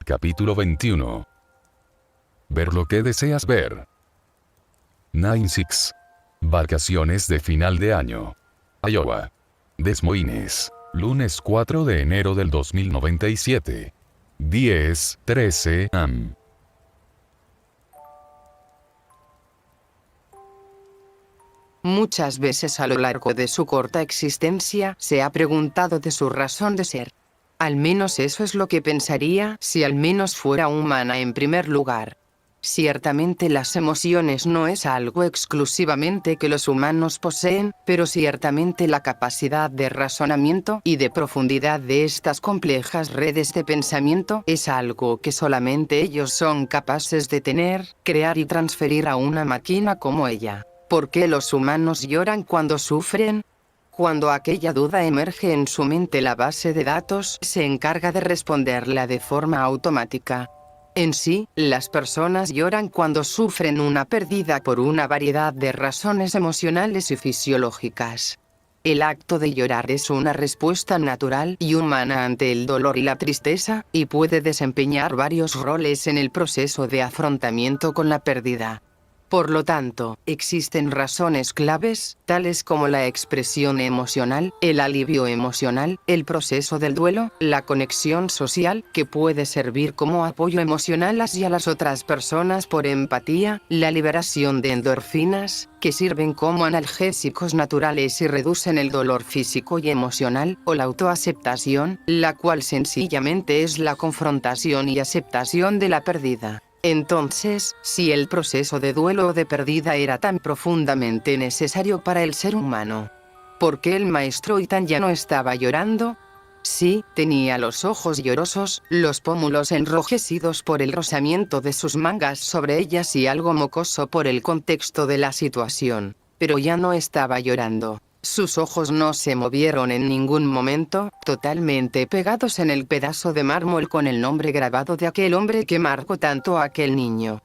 Capítulo 21. Ver lo que deseas ver. 9-6. Vacaciones de final de año. Iowa. Des Moines. Lunes 4 de enero del 2097. 10:13 am. Muchas veces a lo largo de su corta existencia se ha preguntado de su razón de ser. Al menos eso es lo que pensaría si al menos fuera humana en primer lugar. Ciertamente las emociones no es algo exclusivamente que los humanos poseen, pero ciertamente la capacidad de razonamiento y de profundidad de estas complejas redes de pensamiento es algo que solamente ellos son capaces de tener, crear y transferir a una máquina como ella. ¿Por qué los humanos lloran cuando sufren? Cuando aquella duda emerge en su mente, la base de datos se encarga de responderla de forma automática. En sí, las personas lloran cuando sufren una pérdida por una variedad de razones emocionales y fisiológicas. El acto de llorar es una respuesta natural y humana ante el dolor y la tristeza, y puede desempeñar varios roles en el proceso de afrontamiento con la pérdida. Por lo tanto, existen razones claves, tales como la expresión emocional, el alivio emocional, el proceso del duelo, la conexión social, que puede servir como apoyo emocional hacia las otras personas por empatía, la liberación de endorfinas, que sirven como analgésicos naturales y reducen el dolor físico y emocional, o la autoaceptación, la cual sencillamente es la confrontación y aceptación de la pérdida. Entonces, si el proceso de duelo o de pérdida era tan profundamente necesario para el ser humano, ¿por qué el maestro Ethan ya no estaba llorando? Sí, tenía los ojos llorosos, los pómulos enrojecidos por el rozamiento de sus mangas sobre ellas y algo mocoso por el contexto de la situación, pero ya no estaba llorando. Sus ojos no se movieron en ningún momento, totalmente pegados en el pedazo de mármol con el nombre grabado de aquel hombre que marcó tanto a aquel niño.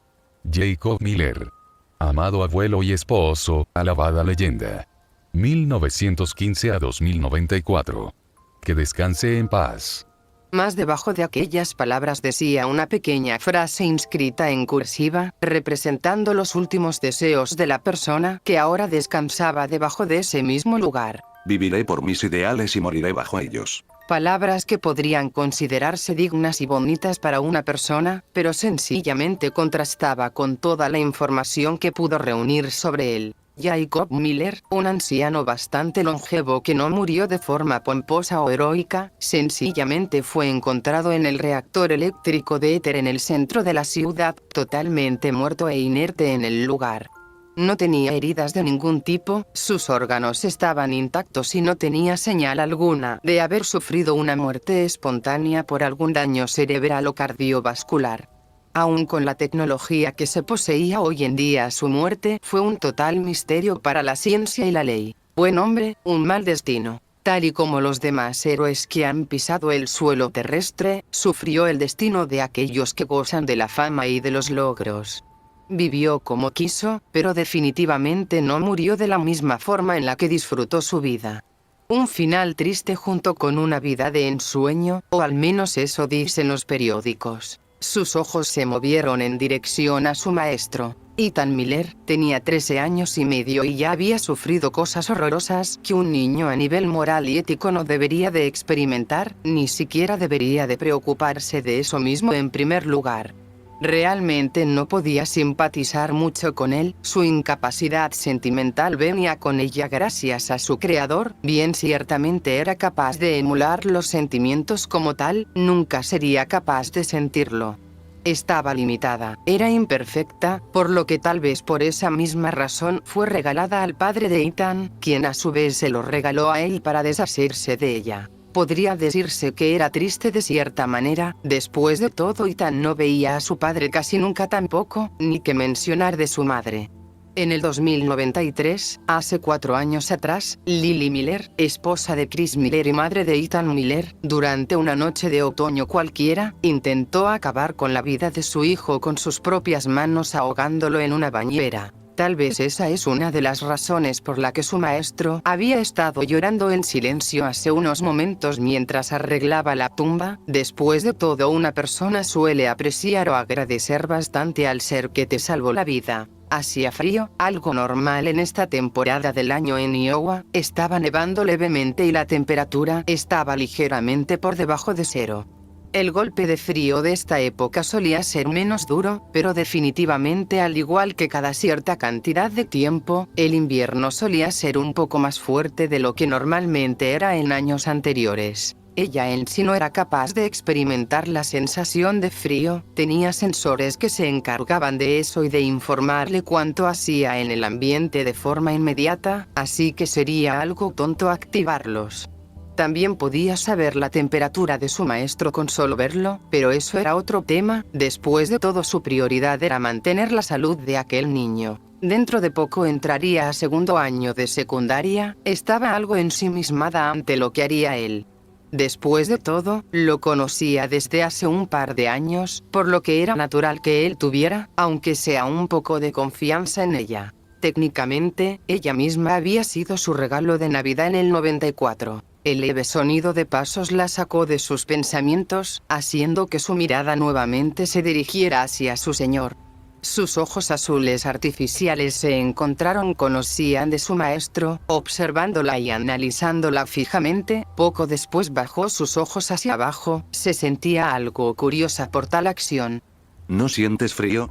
Jacob Miller. Amado abuelo y esposo, alabada leyenda. 1915 a 2094. Que descanse en paz. Más debajo de aquellas palabras decía una pequeña frase inscrita en cursiva, representando los últimos deseos de la persona que ahora descansaba debajo de ese mismo lugar. Viviré por mis ideales y moriré bajo ellos. Palabras que podrían considerarse dignas y bonitas para una persona, pero sencillamente contrastaba con toda la información que pudo reunir sobre él. Jacob Miller, un anciano bastante longevo que no murió de forma pomposa o heroica, sencillamente fue encontrado en el reactor eléctrico de éter en el centro de la ciudad, totalmente muerto e inerte en el lugar. No tenía heridas de ningún tipo, sus órganos estaban intactos y no tenía señal alguna de haber sufrido una muerte espontánea por algún daño cerebral o cardiovascular. Aún con la tecnología que se poseía hoy en día, su muerte fue un total misterio para la ciencia y la ley. Buen hombre, un mal destino. Tal y como los demás héroes que han pisado el suelo terrestre, sufrió el destino de aquellos que gozan de la fama y de los logros. Vivió como quiso, pero definitivamente no murió de la misma forma en la que disfrutó su vida. Un final triste junto con una vida de ensueño, o al menos eso dicen los periódicos. Sus ojos se movieron en dirección a su maestro. Ethan Miller tenía 13 años y medio y ya había sufrido cosas horrorosas que un niño a nivel moral y ético no debería de experimentar, ni siquiera debería de preocuparse de eso mismo en primer lugar. Realmente no podía simpatizar mucho con él, su incapacidad sentimental venía con ella gracias a su creador, bien ciertamente era capaz de emular los sentimientos como tal, nunca sería capaz de sentirlo. Estaba limitada, era imperfecta, por lo que tal vez por esa misma razón fue regalada al padre de Ethan, quien a su vez se lo regaló a él para deshacerse de ella. Podría decirse que era triste de cierta manera, después de todo Ethan no veía a su padre casi nunca tampoco, ni que mencionar de su madre. En el 2093, hace 4 años atrás, Lily Miller, esposa de Chris Miller y madre de Ethan Miller, durante una noche de otoño cualquiera, intentó acabar con la vida de su hijo con sus propias manos ahogándolo en una bañera. Tal vez esa es una de las razones por la que su maestro había estado llorando en silencio hace unos momentos mientras arreglaba la tumba. Después de todo, una persona suele apreciar o agradecer bastante al ser que te salvó la vida. Hacía frío, algo normal en esta temporada del año en Iowa, estaba nevando levemente y la temperatura estaba ligeramente por debajo de cero. El golpe de frío de esta época solía ser menos duro, pero definitivamente, al igual que cada cierta cantidad de tiempo, el invierno solía ser un poco más fuerte de lo que normalmente era en años anteriores. Ella en sí no era capaz de experimentar la sensación de frío, tenía sensores que se encargaban de eso y de informarle cuánto hacía en el ambiente de forma inmediata, así que sería algo tonto activarlos. También podía saber la temperatura de su maestro con solo verlo, pero eso era otro tema. Después de todo, su prioridad era mantener la salud de aquel niño. Dentro de poco entraría a segundo año de secundaria, estaba algo ensimismada ante lo que haría él. Después de todo, lo conocía desde hace un par de años, por lo que era natural que él tuviera, aunque sea un poco de confianza en ella. Técnicamente, ella misma había sido su regalo de Navidad en el 94. El leve sonido de pasos la sacó de sus pensamientos, haciendo que su mirada nuevamente se dirigiera hacia su señor. Sus ojos azules artificiales se encontraron con los de su maestro, observándola y analizándola fijamente. Poco después bajó sus ojos hacia abajo, se sentía algo curiosa por tal acción. ¿No sientes frío?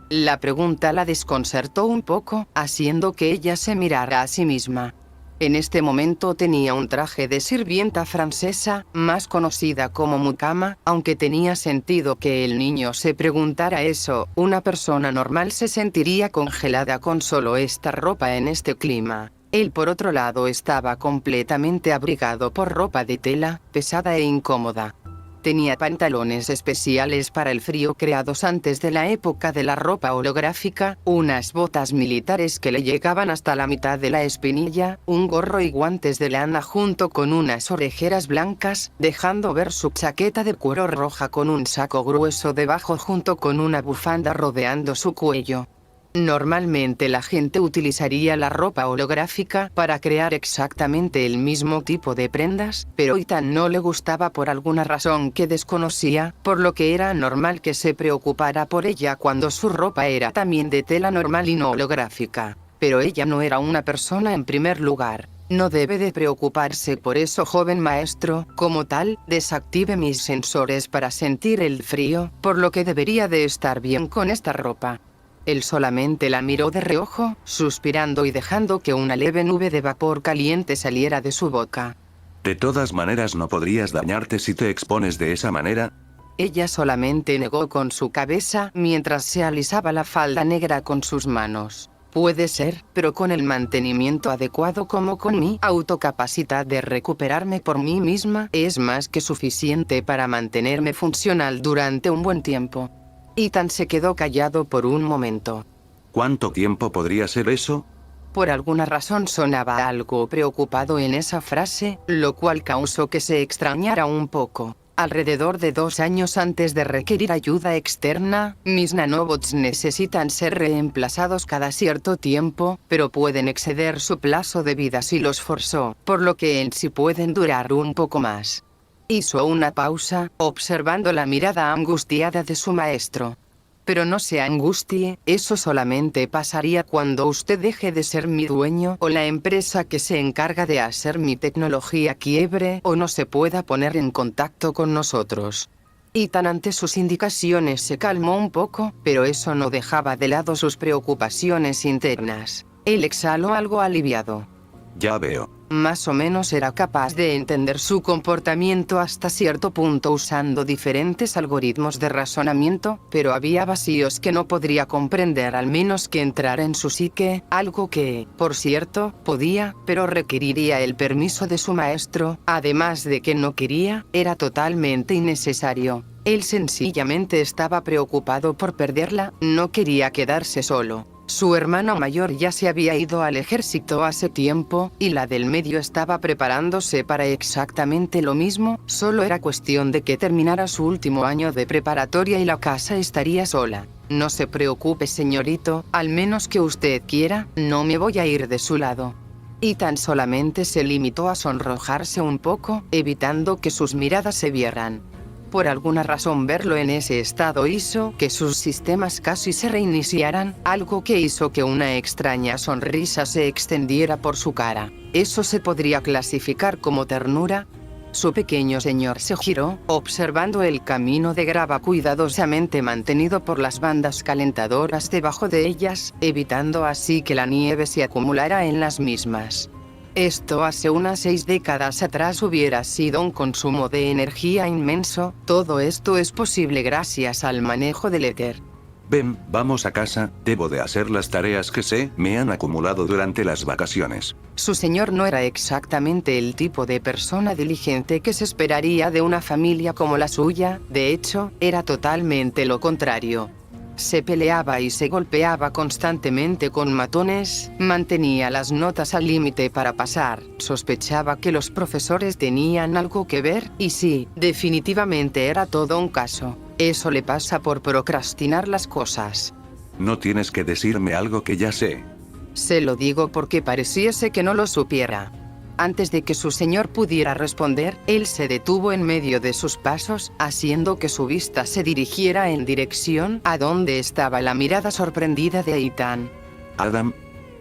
La pregunta la desconcertó un poco, haciendo que ella se mirara a sí misma. En este momento tenía un traje de sirvienta francesa, más conocida como mucama, aunque tenía sentido que el niño se preguntara eso. Una persona normal se sentiría congelada con solo esta ropa en este clima. Él, por otro lado, estaba completamente abrigado por ropa de tela, pesada e incómoda. Tenía pantalones especiales para el frío creados antes de la época de la ropa holográfica, unas botas militares que le llegaban hasta la mitad de la espinilla, un gorro y guantes de lana junto con unas orejeras blancas, dejando ver su chaqueta de cuero roja con un saco grueso debajo junto con una bufanda rodeando su cuello. Normalmente la gente utilizaría la ropa holográfica para crear exactamente el mismo tipo de prendas, pero a Ethan no le gustaba por alguna razón que desconocía, por lo que era normal que se preocupara por ella cuando su ropa era también de tela normal y no holográfica. Pero ella no era una persona en primer lugar. No debe de preocuparse por eso, joven maestro. Como tal, desactive mis sensores para sentir el frío, por lo que debería de estar bien con esta ropa. Él solamente la miró de reojo, suspirando y dejando que una leve nube de vapor caliente saliera de su boca. De todas maneras, no podrías dañarte si te expones de esa manera. Ella solamente negó con su cabeza mientras se alisaba la falda negra con sus manos. Puede ser, pero con el mantenimiento adecuado como con mi autocapacidad de recuperarme por mí misma, es más que suficiente para mantenerme funcional durante un buen tiempo. Ethan se quedó callado por un momento. ¿Cuánto tiempo podría ser eso? Por alguna razón sonaba algo preocupado en esa frase, lo cual causó que se extrañara un poco. Alrededor de 2 años antes de requerir ayuda externa, mis nanobots necesitan ser reemplazados cada cierto tiempo, pero pueden exceder su plazo de vida si los forzó, por lo que en sí pueden durar un poco más. Hizo una pausa, observando la mirada angustiada de su maestro. Pero no se angustie, eso solamente pasaría cuando usted deje de ser mi dueño o la empresa que se encarga de hacer mi tecnología quiebre o no se pueda poner en contacto con nosotros. Ethan ante sus indicaciones se calmó un poco, pero eso no dejaba de lado sus preocupaciones internas. Él exhaló algo aliviado. Ya veo. Más o menos era capaz de entender su comportamiento hasta cierto punto usando diferentes algoritmos de razonamiento, pero había vacíos que no podría comprender al menos que entrara en su psique, algo que, por cierto, podía, pero requeriría el permiso de su maestro, además de que no quería, era totalmente innecesario. Él sencillamente estaba preocupado por perderla, no quería quedarse solo. Su hermano mayor ya se había ido al ejército hace tiempo, y la del medio estaba preparándose para exactamente lo mismo, solo era cuestión de que terminara su último año de preparatoria y la casa estaría sola. No se preocupe, señorito, al menos que usted quiera, no me voy a ir de su lado. Y tan solamente se limitó a sonrojarse un poco, evitando que sus miradas se vieran. Por alguna razón verlo en ese estado hizo que sus sistemas casi se reiniciaran, algo que hizo que una extraña sonrisa se extendiera por su cara. ¿Eso se podría clasificar como ternura? Su pequeño señor se giró, observando el camino de grava cuidadosamente mantenido por las bandas calentadoras debajo de ellas, evitando así que la nieve se acumulara en las mismas. Esto hace unas 6 décadas atrás hubiera sido un consumo de energía inmenso. Todo esto es posible gracias al manejo del éter. Ven, vamos a casa, debo de hacer las tareas que me han acumulado durante las vacaciones. Su señor no era exactamente el tipo de persona diligente que se esperaría de una familia como la suya, de hecho, era totalmente lo contrario. Se peleaba y se golpeaba constantemente con matones, mantenía las notas al límite para pasar, sospechaba que los profesores tenían algo que ver, y sí, definitivamente era todo un caso. Eso le pasa por procrastinar las cosas. No tienes que decirme algo que ya sé. Se lo digo porque pareciese que no lo supiera. Antes de que su señor pudiera responder, él se detuvo en medio de sus pasos, haciendo que su vista se dirigiera en dirección a donde estaba la mirada sorprendida de Ethan. Adam,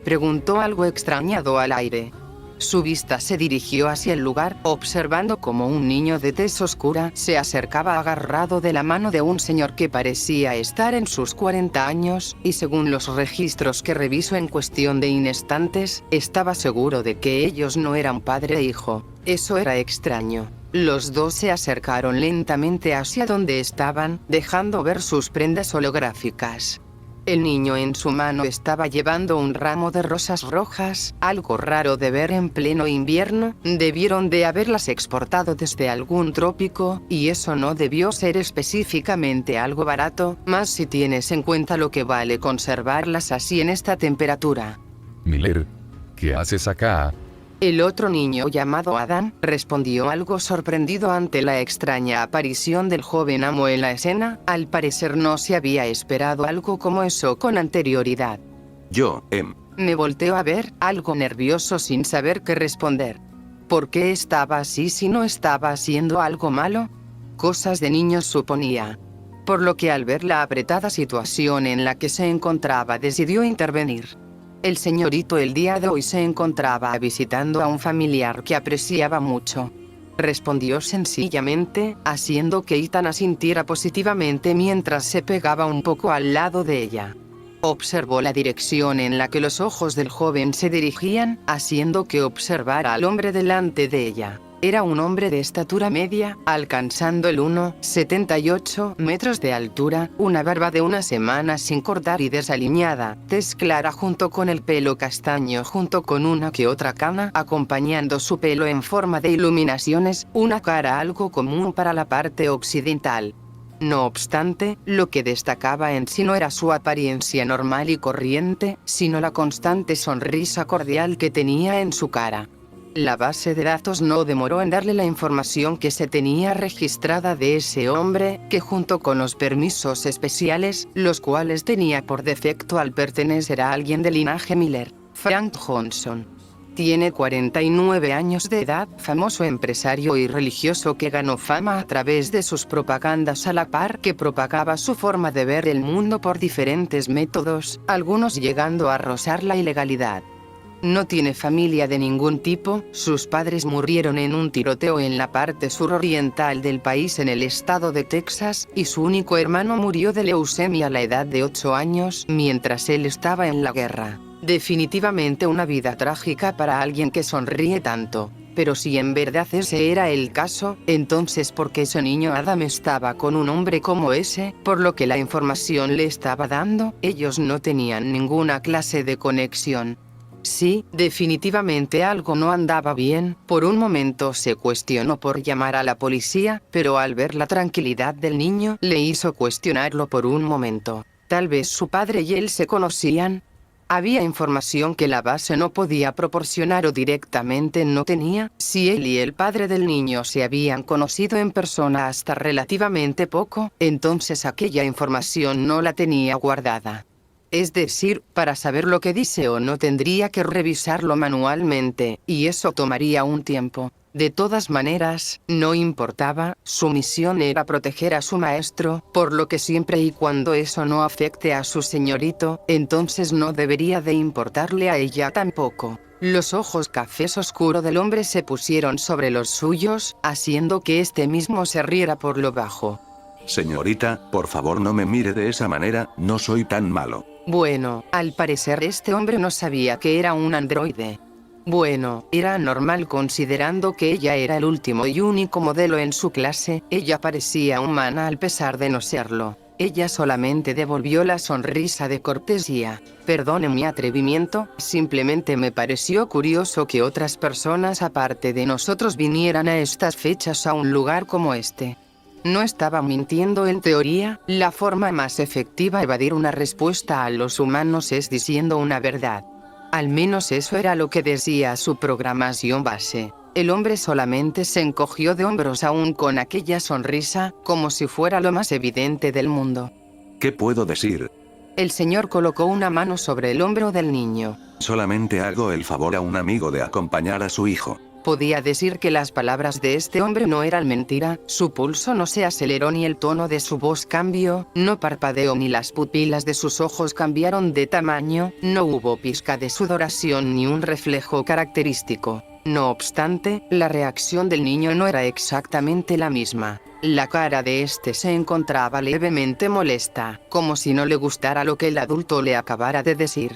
Preguntó algo extrañado al aire. Su vista se dirigió hacia el lugar, observando cómo un niño de tez oscura se acercaba agarrado de la mano de un señor que parecía estar en sus 40 años, y según los registros que revisó en cuestión de instantes, estaba seguro de que ellos no eran padre e hijo. Eso era extraño. Los dos se acercaron lentamente hacia donde estaban, dejando ver sus prendas holográficas. El niño en su mano estaba llevando un ramo de rosas rojas, algo raro de ver en pleno invierno. Debieron de haberlas exportado desde algún trópico, y eso no debió ser específicamente algo barato, más si tienes en cuenta lo que vale conservarlas así en esta temperatura. Miller, ¿qué haces acá? El otro niño, llamado Adam, respondió algo sorprendido ante la extraña aparición del joven amo en la escena. Al parecer no se había esperado algo como eso con anterioridad. Me volteó a ver, algo nervioso sin saber qué responder. ¿Por qué estaba así si no estaba haciendo algo malo? Cosas de niños, suponía. Por lo que al ver la apretada situación en la que se encontraba decidió intervenir. El señorito el día de hoy se encontraba visitando a un familiar que apreciaba mucho. Respondió sencillamente, haciendo que Ethan asintiera positivamente mientras se pegaba un poco al lado de ella. Observó la dirección en la que los ojos del joven se dirigían, haciendo que observara al hombre delante de ella. Era un hombre de estatura media, alcanzando el 1,78 metros de altura, una barba de una semana sin cortar y desaliñada, tez clara junto con el pelo castaño junto con una que otra cana acompañando su pelo en forma de iluminaciones, una cara algo común para la parte occidental. No obstante, lo que destacaba en sí no era su apariencia normal y corriente, sino la constante sonrisa cordial que tenía en su cara. La base de datos no demoró en darle la información que se tenía registrada de ese hombre, que junto con los permisos especiales, los cuales tenía por defecto al pertenecer a alguien del linaje Miller, Frank Johnson. Tiene 49 años de edad, famoso empresario y religioso que ganó fama a través de sus propagandas a la par que propagaba su forma de ver el mundo por diferentes métodos, algunos llegando a rozar la ilegalidad. No tiene familia de ningún tipo, sus padres murieron en un tiroteo en la parte suroriental del país en el estado de Texas, y su único hermano murió de leucemia a la edad de 8 años mientras él estaba en la guerra. Definitivamente una vida trágica para alguien que sonríe tanto. Pero si en verdad ese era el caso, entonces ¿por qué ese niño Adam estaba con un hombre como ese? Por lo que la información le estaba dando, ellos no tenían ninguna clase de conexión. Sí, definitivamente algo no andaba bien. Por un momento se cuestionó por llamar a la policía, pero al ver la tranquilidad del niño, le hizo cuestionarlo por un momento. Tal vez su padre y él se conocían. Había información que la base no podía proporcionar o directamente no tenía. Si él y el padre del niño se habían conocido en persona hasta relativamente poco, entonces aquella información no la tenía guardada. Es decir, para saber lo que dice o no tendría que revisarlo manualmente, y eso tomaría un tiempo. De todas maneras, no importaba, su misión era proteger a su maestro, por lo que siempre y cuando eso no afecte a su señorito, entonces no debería de importarle a ella tampoco. Los ojos cafés oscuro del hombre se pusieron sobre los suyos, haciendo que este mismo se riera por lo bajo. Señorita, por favor no me mire de esa manera, no soy tan malo. Bueno, al parecer este hombre no sabía que era un androide. Bueno, era normal considerando que ella era el último y único modelo en su clase, ella parecía humana al pesar de no serlo. Ella solamente devolvió la sonrisa de cortesía. Perdone mi atrevimiento, simplemente me pareció curioso que otras personas aparte de nosotros vinieran a estas fechas a un lugar como este. No estaba mintiendo en teoría, la forma más efectiva de evadir una respuesta a los humanos es diciendo una verdad. Al menos eso era lo que decía su programación base. El hombre solamente se encogió de hombros aún con aquella sonrisa, como si fuera lo más evidente del mundo. ¿Qué puedo decir? El señor colocó una mano sobre el hombro del niño. Solamente hago el favor a un amigo de acompañar a su hijo. Podía decir que las palabras de este hombre no eran mentira, su pulso no se aceleró ni el tono de su voz cambió, no parpadeó ni las pupilas de sus ojos cambiaron de tamaño, no hubo pizca de sudoración ni un reflejo característico. No obstante, la reacción del niño no era exactamente la misma. La cara de este se encontraba levemente molesta, como si no le gustara lo que el adulto le acabara de decir.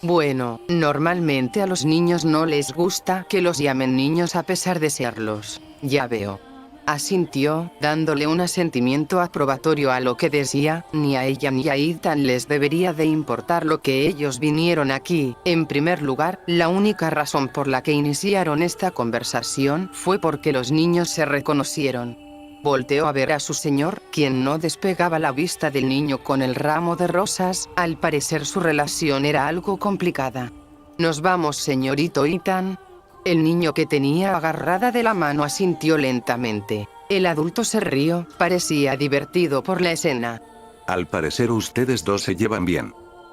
Bueno, normalmente a los niños no les gusta que los llamen niños a pesar de serlos. Ya veo. Asintió, dándole un asentimiento aprobatorio a lo que decía. Ni a ella ni a Ethan les debería de importar lo que ellos vinieron aquí. En primer lugar, la única razón por la que iniciaron esta conversación fue porque los niños se reconocieron. Volteó a ver a su señor, quien no despegaba la vista del niño con el ramo de rosas. Al parecer su relación era algo complicada. «Nos vamos, señorito Ethan». El niño que tenía agarrada de la mano asintió lentamente. El adulto se rió, parecía divertido por la escena. Al parecer ustedes dos se llevan bien.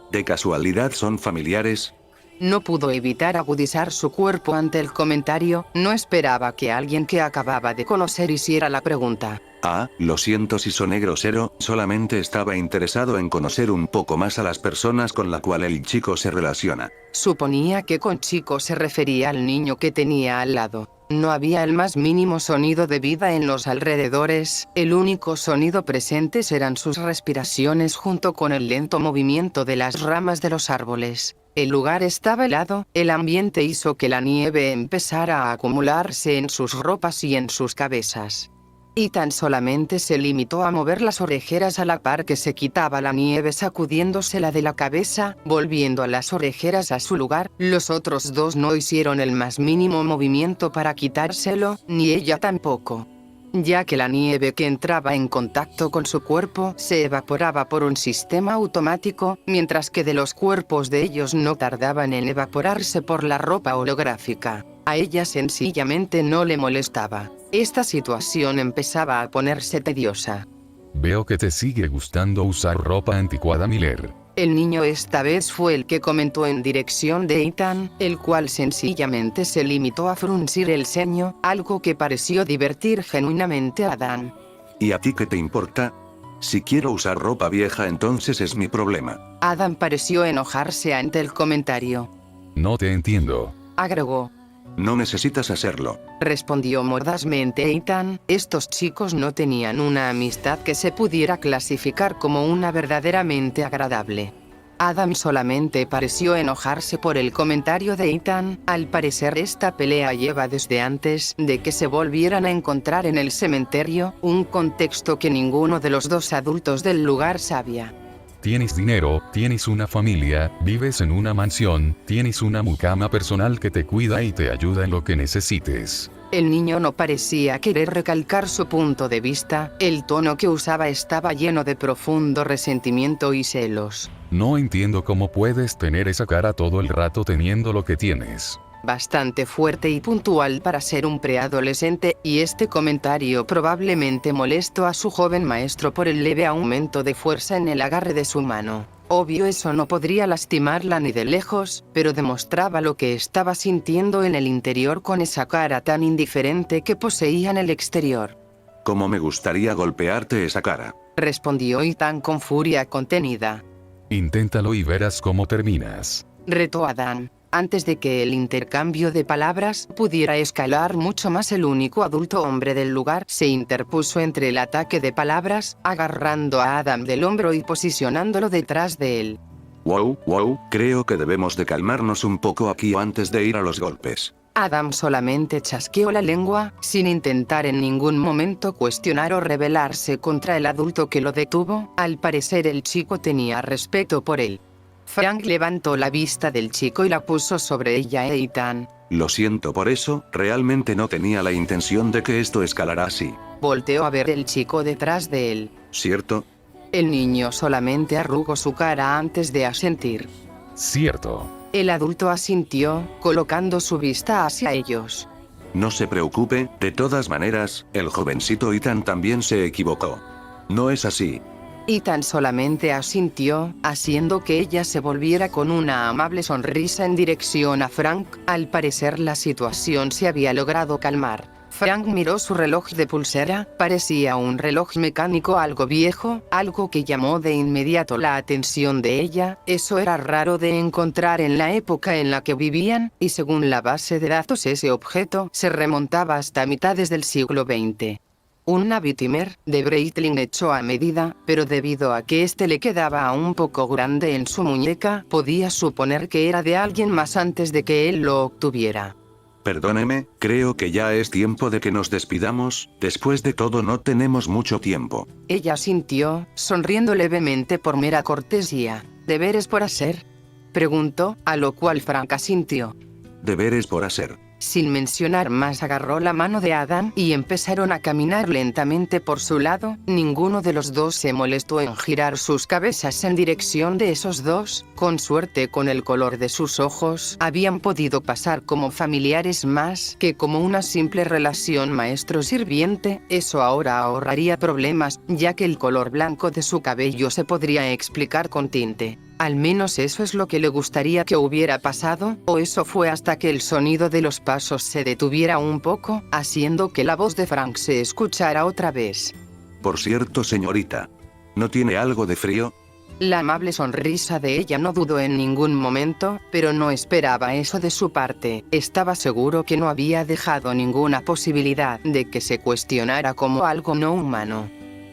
¿De casualidad son familiares? No pudo evitar agudizar su cuerpo ante el comentario, no esperaba que alguien que acababa de conocer hiciera la pregunta. Ah, lo siento si soné grosero, solamente estaba interesado en conocer un poco más a las personas con la cual el chico se relaciona. Suponía que con chico se refería al niño que tenía al lado. No había el más mínimo sonido de vida en los alrededores, el único sonido presente eran sus respiraciones junto con el lento movimiento de las ramas de los árboles. El lugar estaba helado, el ambiente hizo que la nieve empezara a acumularse en sus ropas y en sus cabezas. Y tan solamente se limitó a mover las orejeras a la par que se quitaba la nieve sacudiéndosela de la cabeza, volviendo a las orejeras a su lugar. Los otros dos no hicieron el más mínimo movimiento para quitárselo, ni ella tampoco, ya que la nieve que entraba en contacto con su cuerpo se evaporaba por un sistema automático, mientras que de los cuerpos de ellos no tardaban en evaporarse por la ropa holográfica. A ella sencillamente no le molestaba. Esta situación empezaba a ponerse tediosa. Veo que te sigue gustando usar ropa anticuada, Miller. El niño esta vez fue el que comentó en dirección de Ethan, el cual sencillamente se limitó a fruncir el ceño, algo que pareció divertir genuinamente a Dan. ¿Y a ti qué te importa? Si quiero usar ropa vieja entonces es mi problema. Adam pareció enojarse ante el comentario. No te entiendo. Agregó. No necesitas hacerlo. Respondió mordazmente Ethan. Estos chicos no tenían una amistad que se pudiera clasificar como una verdaderamente agradable. Adam solamente pareció enojarse por el comentario de Ethan. Al parecer esta pelea lleva desde antes de que se volvieran a encontrar en el cementerio, un contexto que ninguno de los dos adultos del lugar sabía. Tienes dinero, tienes una familia, vives en una mansión, tienes una mucama personal que te cuida y te ayuda en lo que necesites. El niño no parecía querer recalcar su punto de vista, el tono que usaba estaba lleno de profundo resentimiento y celos. No entiendo cómo puedes tener esa cara todo el rato teniendo lo que tienes. Bastante fuerte y puntual para ser un preadolescente, y este comentario probablemente molestó a su joven maestro por el leve aumento de fuerza en el agarre de su mano. Obvio eso no podría lastimarla ni de lejos, pero demostraba lo que estaba sintiendo en el interior con esa cara tan indiferente que poseía en el exterior. Cómo me gustaría golpearte esa cara. Respondió Ethan con furia contenida. Inténtalo y verás cómo terminas. Retó Adam. Antes de que el intercambio de palabras pudiera escalar mucho más, el único adulto hombre del lugar se interpuso entre el ataque de palabras, agarrando a Adam del hombro y posicionándolo detrás de él. Wow, creo que debemos de calmarnos un poco aquí antes de ir a los golpes. Adam solamente chasqueó la lengua, sin intentar en ningún momento cuestionar o rebelarse contra el adulto que lo detuvo. Al parecer el chico tenía respeto por él. Frank levantó la vista del chico y la puso sobre ella e Ethan. Lo siento por eso, realmente no tenía la intención de que esto escalara así. Volteó a ver el chico detrás de él. ¿Cierto? El niño solamente arrugó su cara antes de asentir. Cierto. El adulto asintió, colocando su vista hacia ellos. No se preocupe, de todas maneras, el jovencito Ethan también se equivocó. No es así. Ethan solamente asintió, haciendo que ella se volviera con una amable sonrisa en dirección a Frank. Al parecer la situación se había logrado calmar. Frank miró su reloj de pulsera, parecía un reloj mecánico algo viejo, algo que llamó de inmediato la atención de ella. Eso era raro de encontrar en la época en la que vivían, y según la base de datos ese objeto se remontaba hasta mitades del siglo XX. Un Navitimer de Breitling hecho a medida, pero debido a que este le quedaba un poco grande en su muñeca, podía suponer que era de alguien más antes de que él lo obtuviera. Perdóneme, creo que ya es tiempo de que nos despidamos, después de todo no tenemos mucho tiempo. Ella asintió, sonriendo levemente por mera cortesía. ¿Deberes por hacer?, preguntó, a lo cual Frank asintió. Deberes por hacer. Sin mencionar más, agarró la mano de Adam y empezaron a caminar lentamente por su lado. Ninguno de los dos se molestó en girar sus cabezas en dirección de esos dos. Con suerte, con el color de sus ojos, habían podido pasar como familiares más que como una simple relación maestro-sirviente. Eso ahora ahorraría problemas, ya que el color blanco de su cabello se podría explicar con tinte. Al menos eso es lo que le gustaría que hubiera pasado, o eso fue hasta que el sonido de los pasos se detuviera un poco, haciendo que la voz de Frank se escuchara otra vez. Por cierto, señorita, ¿no tiene algo de frío? La amable sonrisa de ella no dudó en ningún momento, pero no esperaba eso de su parte. Estaba seguro que no había dejado ninguna posibilidad de que se cuestionara como algo no humano.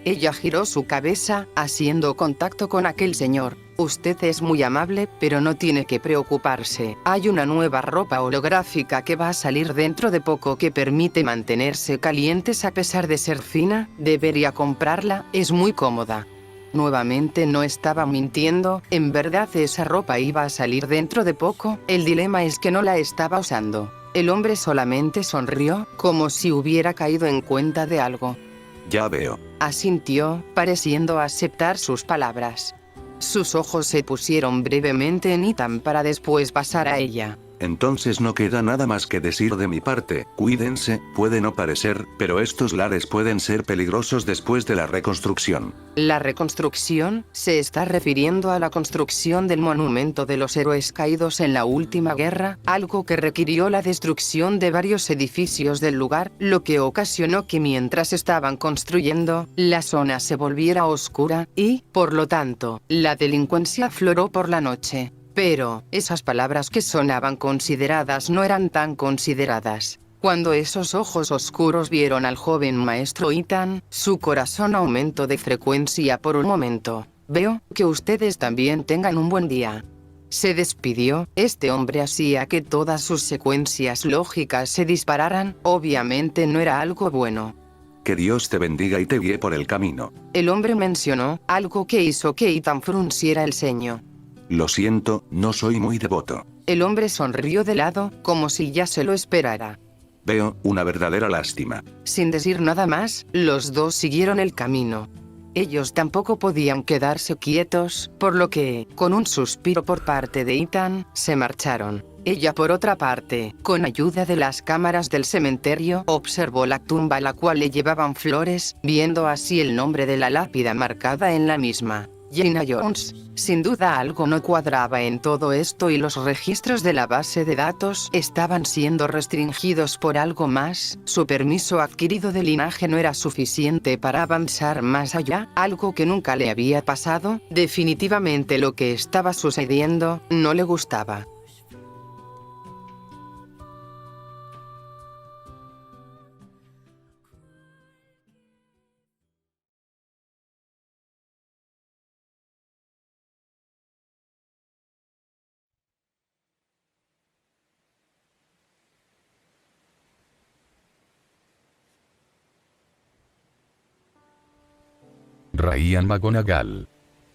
Ella giró su cabeza, haciendo contacto con aquel señor. Usted es muy amable, pero no tiene que preocuparse. Hay una nueva ropa holográfica que va a salir dentro de poco que permite mantenerse calientes a pesar de ser fina. Debería comprarla, es muy cómoda. Nuevamente no estaba mintiendo, en verdad esa ropa iba a salir dentro de poco, el dilema es que no la estaba usando. El hombre solamente sonrió, como si hubiera caído en cuenta de algo. Ya veo. Asintió, pareciendo aceptar sus palabras. Sus ojos se pusieron brevemente en Ethan para después pasar a ella. Entonces no queda nada más que decir de mi parte, cuídense, puede no parecer, pero estos lares pueden ser peligrosos después de la reconstrucción. ¿La reconstrucción? Se está refiriendo a la construcción del monumento de los héroes caídos en la última guerra, algo que requirió la destrucción de varios edificios del lugar, lo que ocasionó que mientras estaban construyendo, la zona se volviera oscura, y, por lo tanto, la delincuencia afloró por la noche. Pero, esas palabras que sonaban consideradas no eran tan consideradas. Cuando esos ojos oscuros vieron al joven maestro Ethan, su corazón aumentó de frecuencia por un momento. Veo que ustedes también tengan un buen día. Se despidió. Este hombre hacía que todas sus secuencias lógicas se dispararan. Obviamente no era algo bueno. Que Dios te bendiga y te guíe por el camino. El hombre mencionó, algo que hizo que Ethan frunciera el ceño. Lo siento, no soy muy devoto. El hombre sonrió de lado, como si ya se lo esperara. Veo, una verdadera lástima. Sin decir nada más, los dos siguieron el camino. Ellos tampoco podían quedarse quietos, por lo que, con un suspiro por parte de Ethan, se marcharon. Ella, por otra parte, con ayuda de las cámaras del cementerio, observó la tumba a la cual le llevaban flores, viendo así el nombre de la lápida marcada en la misma. Jaina Jones. Sin duda algo no cuadraba en todo esto y los registros de la base de datos estaban siendo restringidos por algo más. Su permiso adquirido de linaje no era suficiente para avanzar más allá, algo que nunca le había pasado. Definitivamente lo que estaba sucediendo no le gustaba. Ryan McGonagall.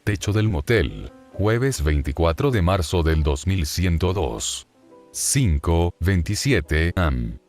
Techo del motel. Jueves 24 de marzo del 2102. 5:27 am.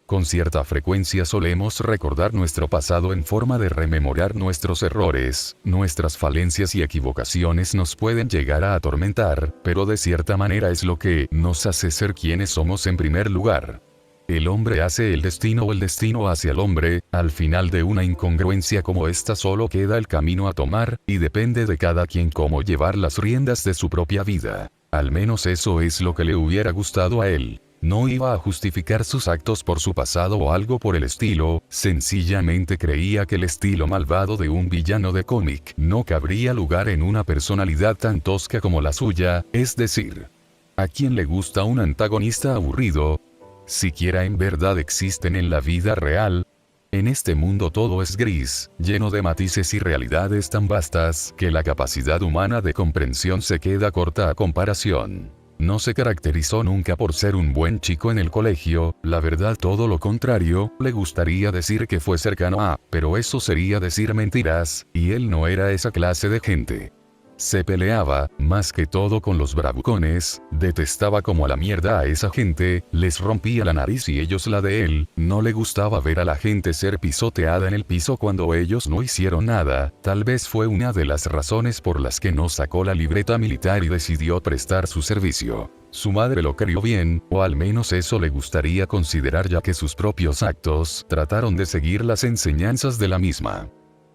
Con cierta frecuencia solemos recordar nuestro pasado en forma de rememorar nuestros errores, nuestras falencias y equivocaciones nos pueden llegar a atormentar, pero de cierta manera es lo que nos hace ser quienes somos en primer lugar. El hombre hace el destino o el destino hace al hombre. Al final de una incongruencia como esta solo queda el camino a tomar, y depende de cada quien cómo llevar las riendas de su propia vida. Al menos eso es lo que le hubiera gustado a él. No iba a justificar sus actos por su pasado o algo por el estilo, sencillamente creía que el estilo malvado de un villano de cómic no cabría lugar en una personalidad tan tosca como la suya, es decir, ¿a quién le gusta un antagonista aburrido? Siquiera en verdad existen en la vida real. En este mundo todo es gris, lleno de matices y realidades tan vastas que la capacidad humana de comprensión se queda corta a comparación. No se caracterizó nunca por ser un buen chico en el colegio, la verdad todo lo contrario, le gustaría decir que fue cercano a, pero eso sería decir mentiras, y él no era esa clase de gente. Se peleaba, más que todo con los bravucones, detestaba como a la mierda a esa gente, les rompía la nariz y ellos la de él, no le gustaba ver a la gente ser pisoteada en el piso cuando ellos no hicieron nada, tal vez fue una de las razones por las que no sacó la libreta militar y decidió prestar su servicio. Su madre lo crió bien, o al menos eso le gustaría considerar ya que sus propios actos trataron de seguir las enseñanzas de la misma.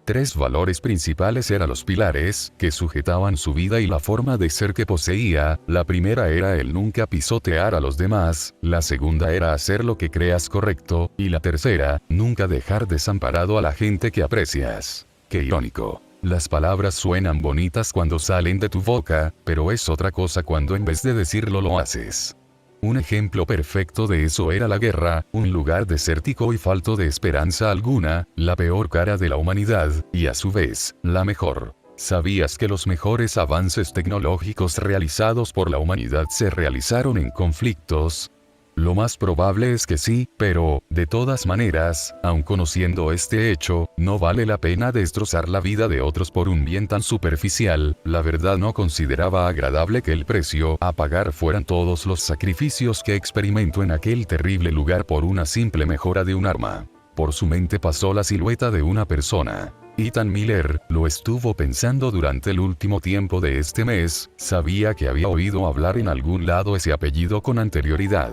3 valores principales eran los pilares que sujetaban su vida y la forma de ser que poseía. La primera era el nunca pisotear a los demás, la segunda era hacer lo que creas correcto, y la tercera, nunca dejar desamparado a la gente que aprecias. Qué irónico. Las palabras suenan bonitas cuando salen de tu boca, pero es otra cosa cuando en vez de decirlo lo haces. Un ejemplo perfecto de eso era la guerra, un lugar desértico y falto de esperanza alguna, la peor cara de la humanidad, y a su vez, la mejor. ¿Sabías que los mejores avances tecnológicos realizados por la humanidad se realizaron en conflictos? Lo más probable es que sí, pero, de todas maneras, aun conociendo este hecho, no vale la pena destrozar la vida de otros por un bien tan superficial. La verdad no consideraba agradable que el precio a pagar fueran todos los sacrificios que experimentó en aquel terrible lugar por una simple mejora de un arma. Por su mente pasó la silueta de una persona. Ethan Miller lo estuvo pensando durante el último tiempo de este mes, sabía que había oído hablar en algún lado ese apellido con anterioridad.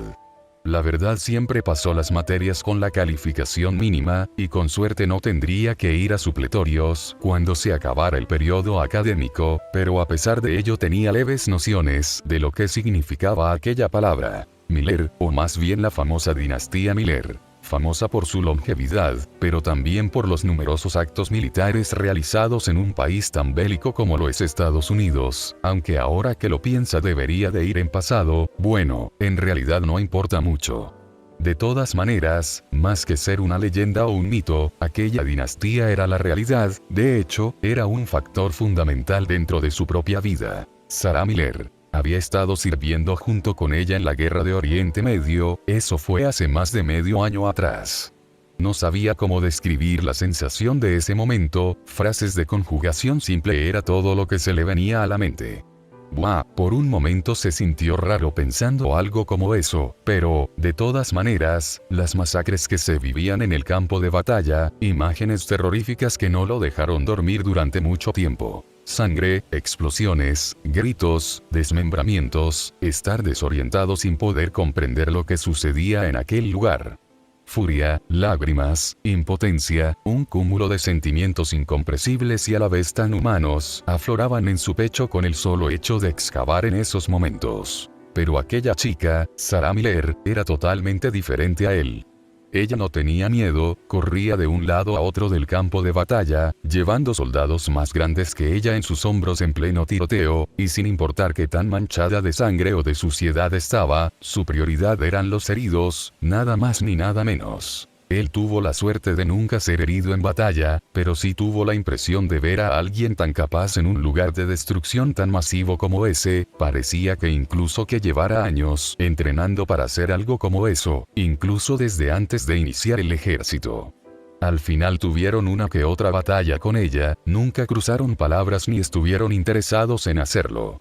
La verdad siempre pasó las materias con la calificación mínima, y con suerte no tendría que ir a supletorios cuando se acabara el periodo académico, pero a pesar de ello tenía leves nociones de lo que significaba aquella palabra. Miller, o más bien la famosa dinastía Miller. Famosa por su longevidad, pero también por los numerosos actos militares realizados en un país tan bélico como lo es Estados Unidos, aunque ahora que lo piensa debería de ir en pasado, bueno, en realidad no importa mucho. De todas maneras, más que ser una leyenda o un mito, aquella dinastía era la realidad, de hecho, era un factor fundamental dentro de su propia vida. Sarah Miller había estado sirviendo junto con ella en la guerra de Oriente Medio, eso fue hace más de medio año atrás. No sabía cómo describir la sensación de ese momento, frases de conjugación simple era todo lo que se le venía a la mente. Buah, por un momento se sintió raro pensando algo como eso, pero, de todas maneras, las masacres que se vivían en el campo de batalla, imágenes terroríficas que no lo dejaron dormir durante mucho tiempo. Sangre, explosiones, gritos, desmembramientos, estar desorientado sin poder comprender lo que sucedía en aquel lugar. Furia, lágrimas, impotencia, un cúmulo de sentimientos incomprensibles y a la vez tan humanos, afloraban en su pecho con el solo hecho de excavar en esos momentos. Pero aquella chica, Sarah Miller, era totalmente diferente a él. Ella no tenía miedo, corría de un lado a otro del campo de batalla, llevando soldados más grandes que ella en sus hombros en pleno tiroteo, y sin importar qué tan manchada de sangre o de suciedad estaba, su prioridad eran los heridos, nada más ni nada menos. Él tuvo la suerte de nunca ser herido en batalla, pero sí tuvo la impresión de ver a alguien tan capaz en un lugar de destrucción tan masivo como ese. Parecía que incluso que llevara años entrenando para hacer algo como eso, incluso desde antes de iniciar el ejército. Al final tuvieron una que otra batalla con ella, nunca cruzaron palabras ni estuvieron interesados en hacerlo.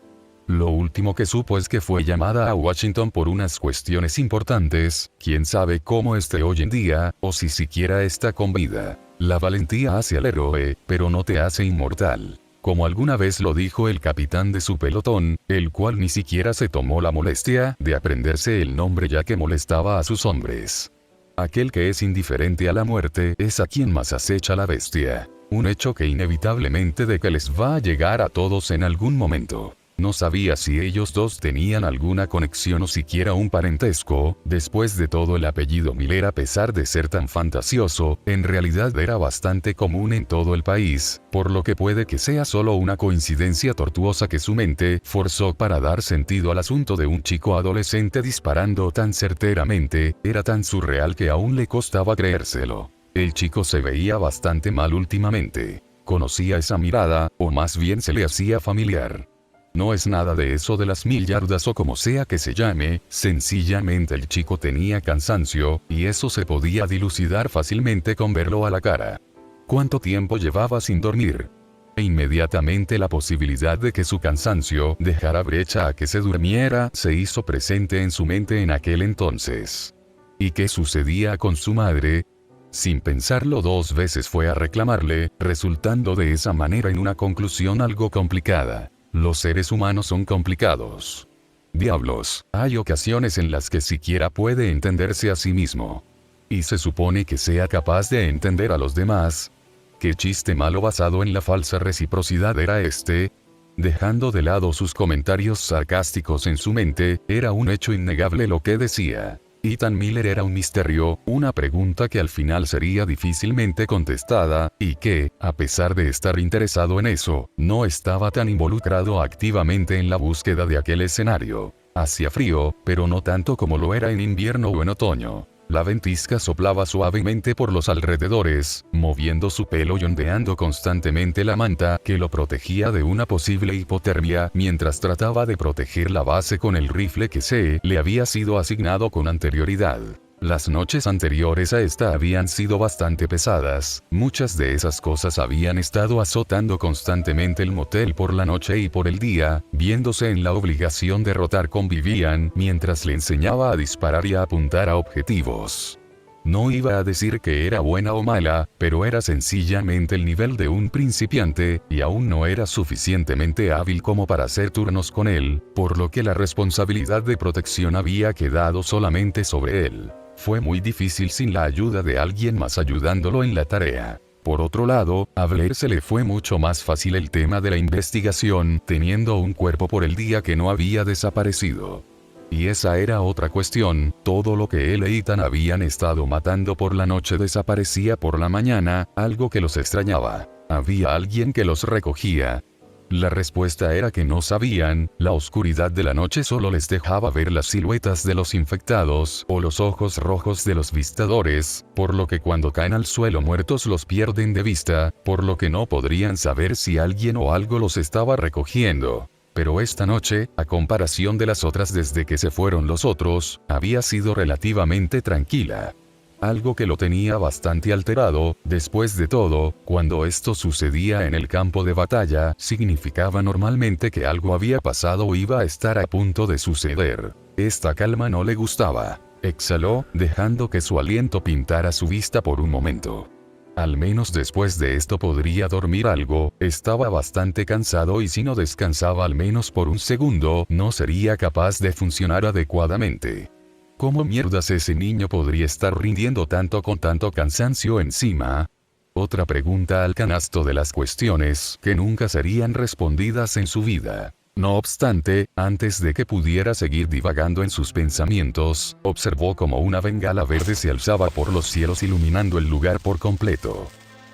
Lo último que supo es que fue llamada a Washington por unas cuestiones importantes, quién sabe cómo esté hoy en día, o si siquiera está con vida. La valentía hace al héroe, pero no te hace inmortal. Como alguna vez lo dijo el capitán de su pelotón, el cual ni siquiera se tomó la molestia de aprenderse el nombre ya que molestaba a sus hombres. Aquel que es indiferente a la muerte es a quien más acecha la bestia. Un hecho que inevitablemente de que les va a llegar a todos en algún momento. No sabía si ellos dos tenían alguna conexión o siquiera un parentesco. Después de todo, el apellido Miller, a pesar de ser tan fantasioso, en realidad era bastante común en todo el país, por lo que puede que sea solo una coincidencia tortuosa que su mente forzó para dar sentido al asunto de un chico adolescente disparando tan certeramente. Era tan surreal que aún le costaba creérselo. El chico se veía bastante mal últimamente. Conocía esa mirada, o más bien se le hacía familiar. No es nada de eso de las 1000 yardas o como sea que se llame, sencillamente el chico tenía cansancio, y eso se podía dilucidar fácilmente con verlo a la cara. ¿Cuánto tiempo llevaba sin dormir? E inmediatamente la posibilidad de que su cansancio dejara brecha a que se durmiera se hizo presente en su mente en aquel entonces. ¿Y qué sucedía con su madre? Sin pensarlo 2 veces fue a reclamarle, resultando de esa manera en una conclusión algo complicada. Los seres humanos son complicados. Diablos, hay ocasiones en las que siquiera puede entenderse a sí mismo. Y se supone que sea capaz de entender a los demás. ¿Qué chiste malo basado en la falsa reciprocidad era este? Dejando de lado sus comentarios sarcásticos en su mente, era un hecho innegable lo que decía. Ethan Miller era un misterio, una pregunta que al final sería difícilmente contestada, y que, a pesar de estar interesado en eso, no estaba tan involucrado activamente en la búsqueda de aquel escenario. Hacía frío, pero no tanto como lo era en invierno o en otoño. La ventisca soplaba suavemente por los alrededores, moviendo su pelo y ondeando constantemente la manta que lo protegía de una posible hipotermia, mientras trataba de proteger la base con el rifle que se le había sido asignado con anterioridad. Las noches anteriores a esta habían sido bastante pesadas, muchas de esas cosas habían estado azotando constantemente el motel por la noche y por el día, viéndose en la obligación de rotar con Vivian mientras le enseñaba a disparar y a apuntar a objetivos. No iba a decir que era buena o mala, pero era sencillamente el nivel de un principiante, y aún no era suficientemente hábil como para hacer turnos con él, por lo que la responsabilidad de protección había quedado solamente sobre él. Fue muy difícil sin la ayuda de alguien más ayudándolo en la tarea. Por otro lado, a Blair se le fue mucho más fácil el tema de la investigación, teniendo un cuerpo por el día que no había desaparecido. Y esa era otra cuestión, todo lo que él e Ethan habían estado matando por la noche desaparecía por la mañana, algo que los extrañaba. ¿Había alguien que los recogía? La respuesta era que no sabían, la oscuridad de la noche solo les dejaba ver las siluetas de los infectados o los ojos rojos de los visitadores, por lo que cuando caen al suelo muertos los pierden de vista, por lo que no podrían saber si alguien o algo los estaba recogiendo. Pero esta noche, a comparación de las otras desde que se fueron los otros, había sido relativamente tranquila. algo que lo tenía bastante alterado. Después de todo, cuando esto sucedía en el campo de batalla, significaba normalmente que algo había pasado o iba a estar a punto de suceder. Esta calma no le gustaba. Exhaló, dejando que su aliento pintara su vista por un momento. Al menos después de esto podría dormir algo. Estaba bastante cansado y si no descansaba al menos por un segundo, no sería capaz de funcionar adecuadamente. ¿Cómo mierdas ese niño podría estar rindiendo tanto con tanto cansancio encima? Otra pregunta al canasto de las cuestiones que nunca serían respondidas en su vida. No obstante, antes de que pudiera seguir divagando en sus pensamientos, observó como una bengala verde se alzaba por los cielos iluminando el lugar por completo.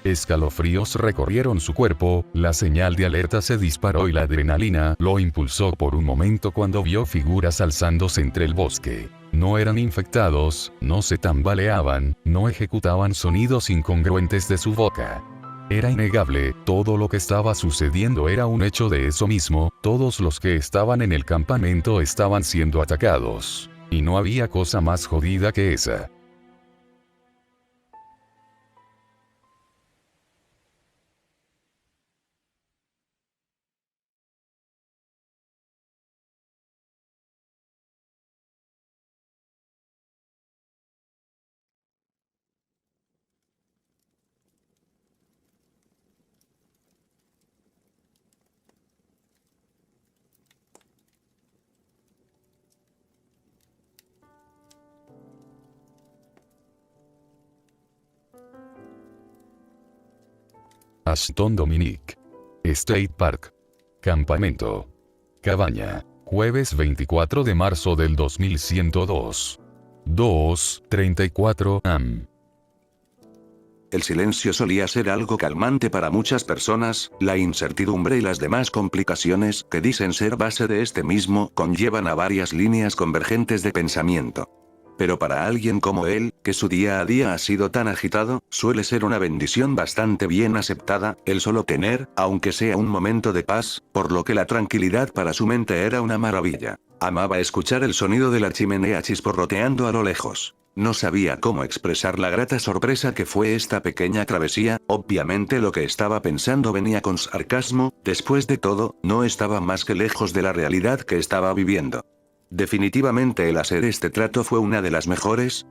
Escalofríos recorrieron su cuerpo, la señal de alerta se disparó y la adrenalina lo impulsó por un momento cuando vio figuras alzándose entre el bosque. No eran infectados, no se tambaleaban, no ejecutaban sonidos incongruentes de su boca. Era innegable, todo lo que estaba sucediendo era un hecho de eso mismo, todos los que estaban en el campamento estaban siendo atacados. Y no había cosa más jodida que esa. Ashton Dominic. State Park. Campamento. Cabaña. Jueves 24 de marzo del 2102. 2:34 am. El silencio solía ser algo calmante para muchas personas, la incertidumbre y las demás complicaciones que dicen ser base de este mismo conllevan a varias líneas convergentes de pensamiento. Pero para alguien como él, que su día a día ha sido tan agitado, suele ser una bendición bastante bien aceptada, el solo tener, aunque sea un momento de paz, por lo que la tranquilidad para su mente era una maravilla. Amaba escuchar el sonido de la chimenea chisporroteando a lo lejos. No sabía cómo expresar la grata sorpresa que fue esta pequeña travesía, obviamente lo que estaba pensando venía con sarcasmo, después de todo, no estaba más que lejos de la realidad que estaba viviendo. Definitivamente el hacer este trato fue una de las mejores,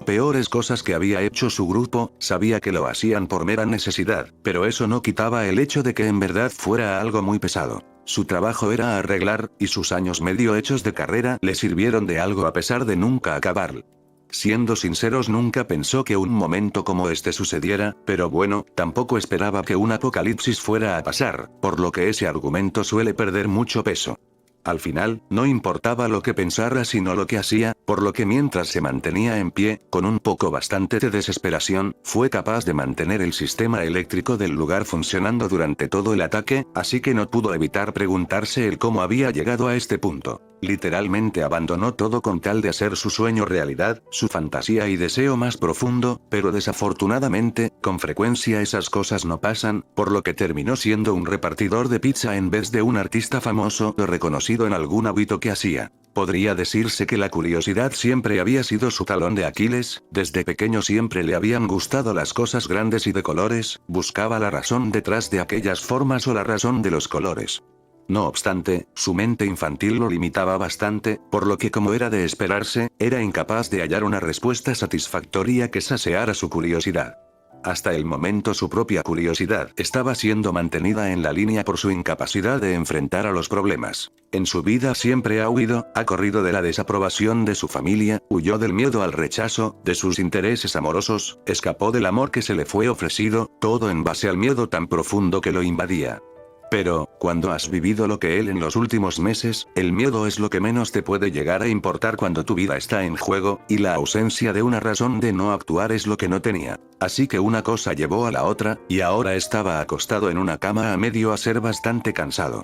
peores cosas que había hecho su grupo, sabía que lo hacían por mera necesidad, pero eso no quitaba el hecho de que en verdad fuera algo muy pesado. Su trabajo era arreglar, y sus años medio hechos de carrera le sirvieron de algo a pesar de nunca acabar. Siendo sinceros, nunca pensó que un momento como este sucediera, pero bueno, tampoco esperaba que un apocalipsis fuera a pasar, por lo que ese argumento suele perder mucho peso. Al final, no importaba lo que pensara sino lo que hacía, por lo que mientras se mantenía en pie, con un poco bastante de desesperación, fue capaz de mantener el sistema eléctrico del lugar funcionando durante todo el ataque, así que no pudo evitar preguntarse el cómo había llegado a este punto. Literalmente abandonó todo con tal de hacer su sueño realidad, su fantasía y deseo más profundo, pero desafortunadamente, con frecuencia esas cosas no pasan, por lo que terminó siendo un repartidor de pizza en vez de un artista famoso o reconocido en algún hábito que hacía. Podría decirse que la curiosidad siempre había sido su talón de Aquiles, desde pequeño siempre le habían gustado las cosas grandes y de colores, buscaba la razón detrás de aquellas formas o la razón de los colores. No obstante, su mente infantil lo limitaba bastante, por lo que como era de esperarse, era incapaz de hallar una respuesta satisfactoria que saciara su curiosidad. Hasta el momento su propia curiosidad estaba siendo mantenida en la línea por su incapacidad de enfrentar a los problemas. En su vida siempre ha huido, ha corrido de la desaprobación de su familia, huyó del miedo al rechazo, de sus intereses amorosos, escapó del amor que se le fue ofrecido, todo en base al miedo tan profundo que lo invadía. Pero, cuando has vivido lo que él en los últimos meses, el miedo es lo que menos te puede llegar a importar cuando tu vida está en juego, y la ausencia de una razón de no actuar es lo que no tenía. Así que una cosa llevó a la otra, y ahora estaba acostado en una cama a medio a ser bastante cansado.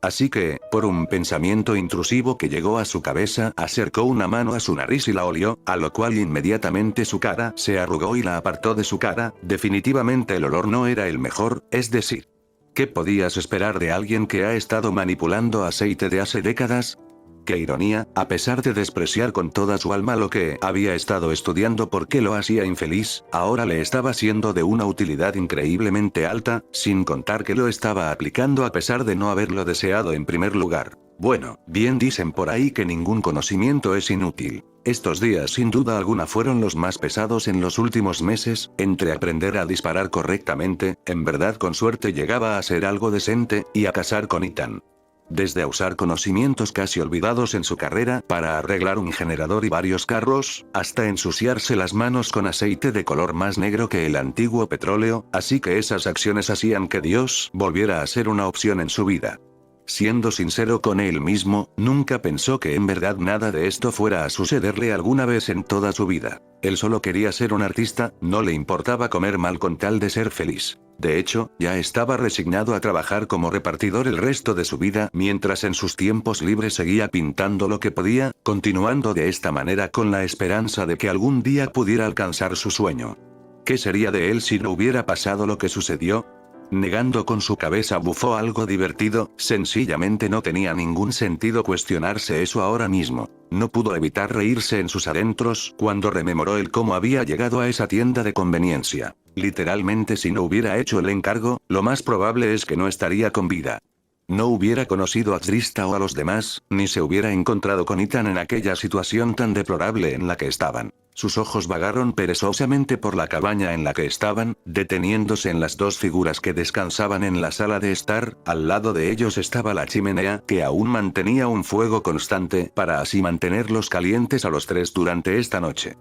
Así que, por un pensamiento intrusivo que llegó a su cabeza, acercó una mano a su nariz y la olió, a lo cual inmediatamente su cara se arrugó y la apartó de su cara. Definitivamente el olor no era el mejor, es decir, ¿qué podías esperar de alguien que ha estado manipulando aceite de hace décadas? Qué ironía, a pesar de despreciar con toda su alma lo que había estado estudiando porque lo hacía infeliz, ahora le estaba siendo de una utilidad increíblemente alta, sin contar que lo estaba aplicando a pesar de no haberlo deseado en primer lugar. Bueno, bien dicen por ahí que ningún conocimiento es inútil. Estos días sin duda alguna fueron los más pesados en los últimos meses, entre aprender a disparar correctamente, en verdad con suerte llegaba a ser algo decente, y a casar con Ethan. Desde a usar conocimientos casi olvidados en su carrera para arreglar un generador y varios carros, hasta ensuciarse las manos con aceite de color más negro que el antiguo petróleo, así que esas acciones hacían que Dios volviera a ser una opción en su vida. Siendo sincero con él mismo, nunca pensó que en verdad nada de esto fuera a sucederle alguna vez en toda su vida. Él solo quería ser un artista, no le importaba comer mal con tal de ser feliz. De hecho, ya estaba resignado a trabajar como repartidor el resto de su vida, mientras en sus tiempos libres seguía pintando lo que podía, continuando de esta manera con la esperanza de que algún día pudiera alcanzar su sueño. ¿Qué sería de él si no hubiera pasado lo que sucedió? Negando con su cabeza bufó algo divertido, sencillamente no tenía ningún sentido cuestionarse eso ahora mismo. No pudo evitar reírse en sus adentros cuando rememoró el cómo había llegado a esa tienda de conveniencia. Literalmente si no hubiera hecho el encargo, lo más probable es que no estaría con vida. No hubiera conocido a Trista o a los demás, ni se hubiera encontrado con Ethan en aquella situación tan deplorable en la que estaban. Sus ojos vagaron perezosamente por la cabaña en la que estaban, deteniéndose en las dos figuras que descansaban en la sala de estar. Al lado de ellos estaba la chimenea, que aún mantenía un fuego constante, para así mantenerlos calientes a los tres durante esta noche.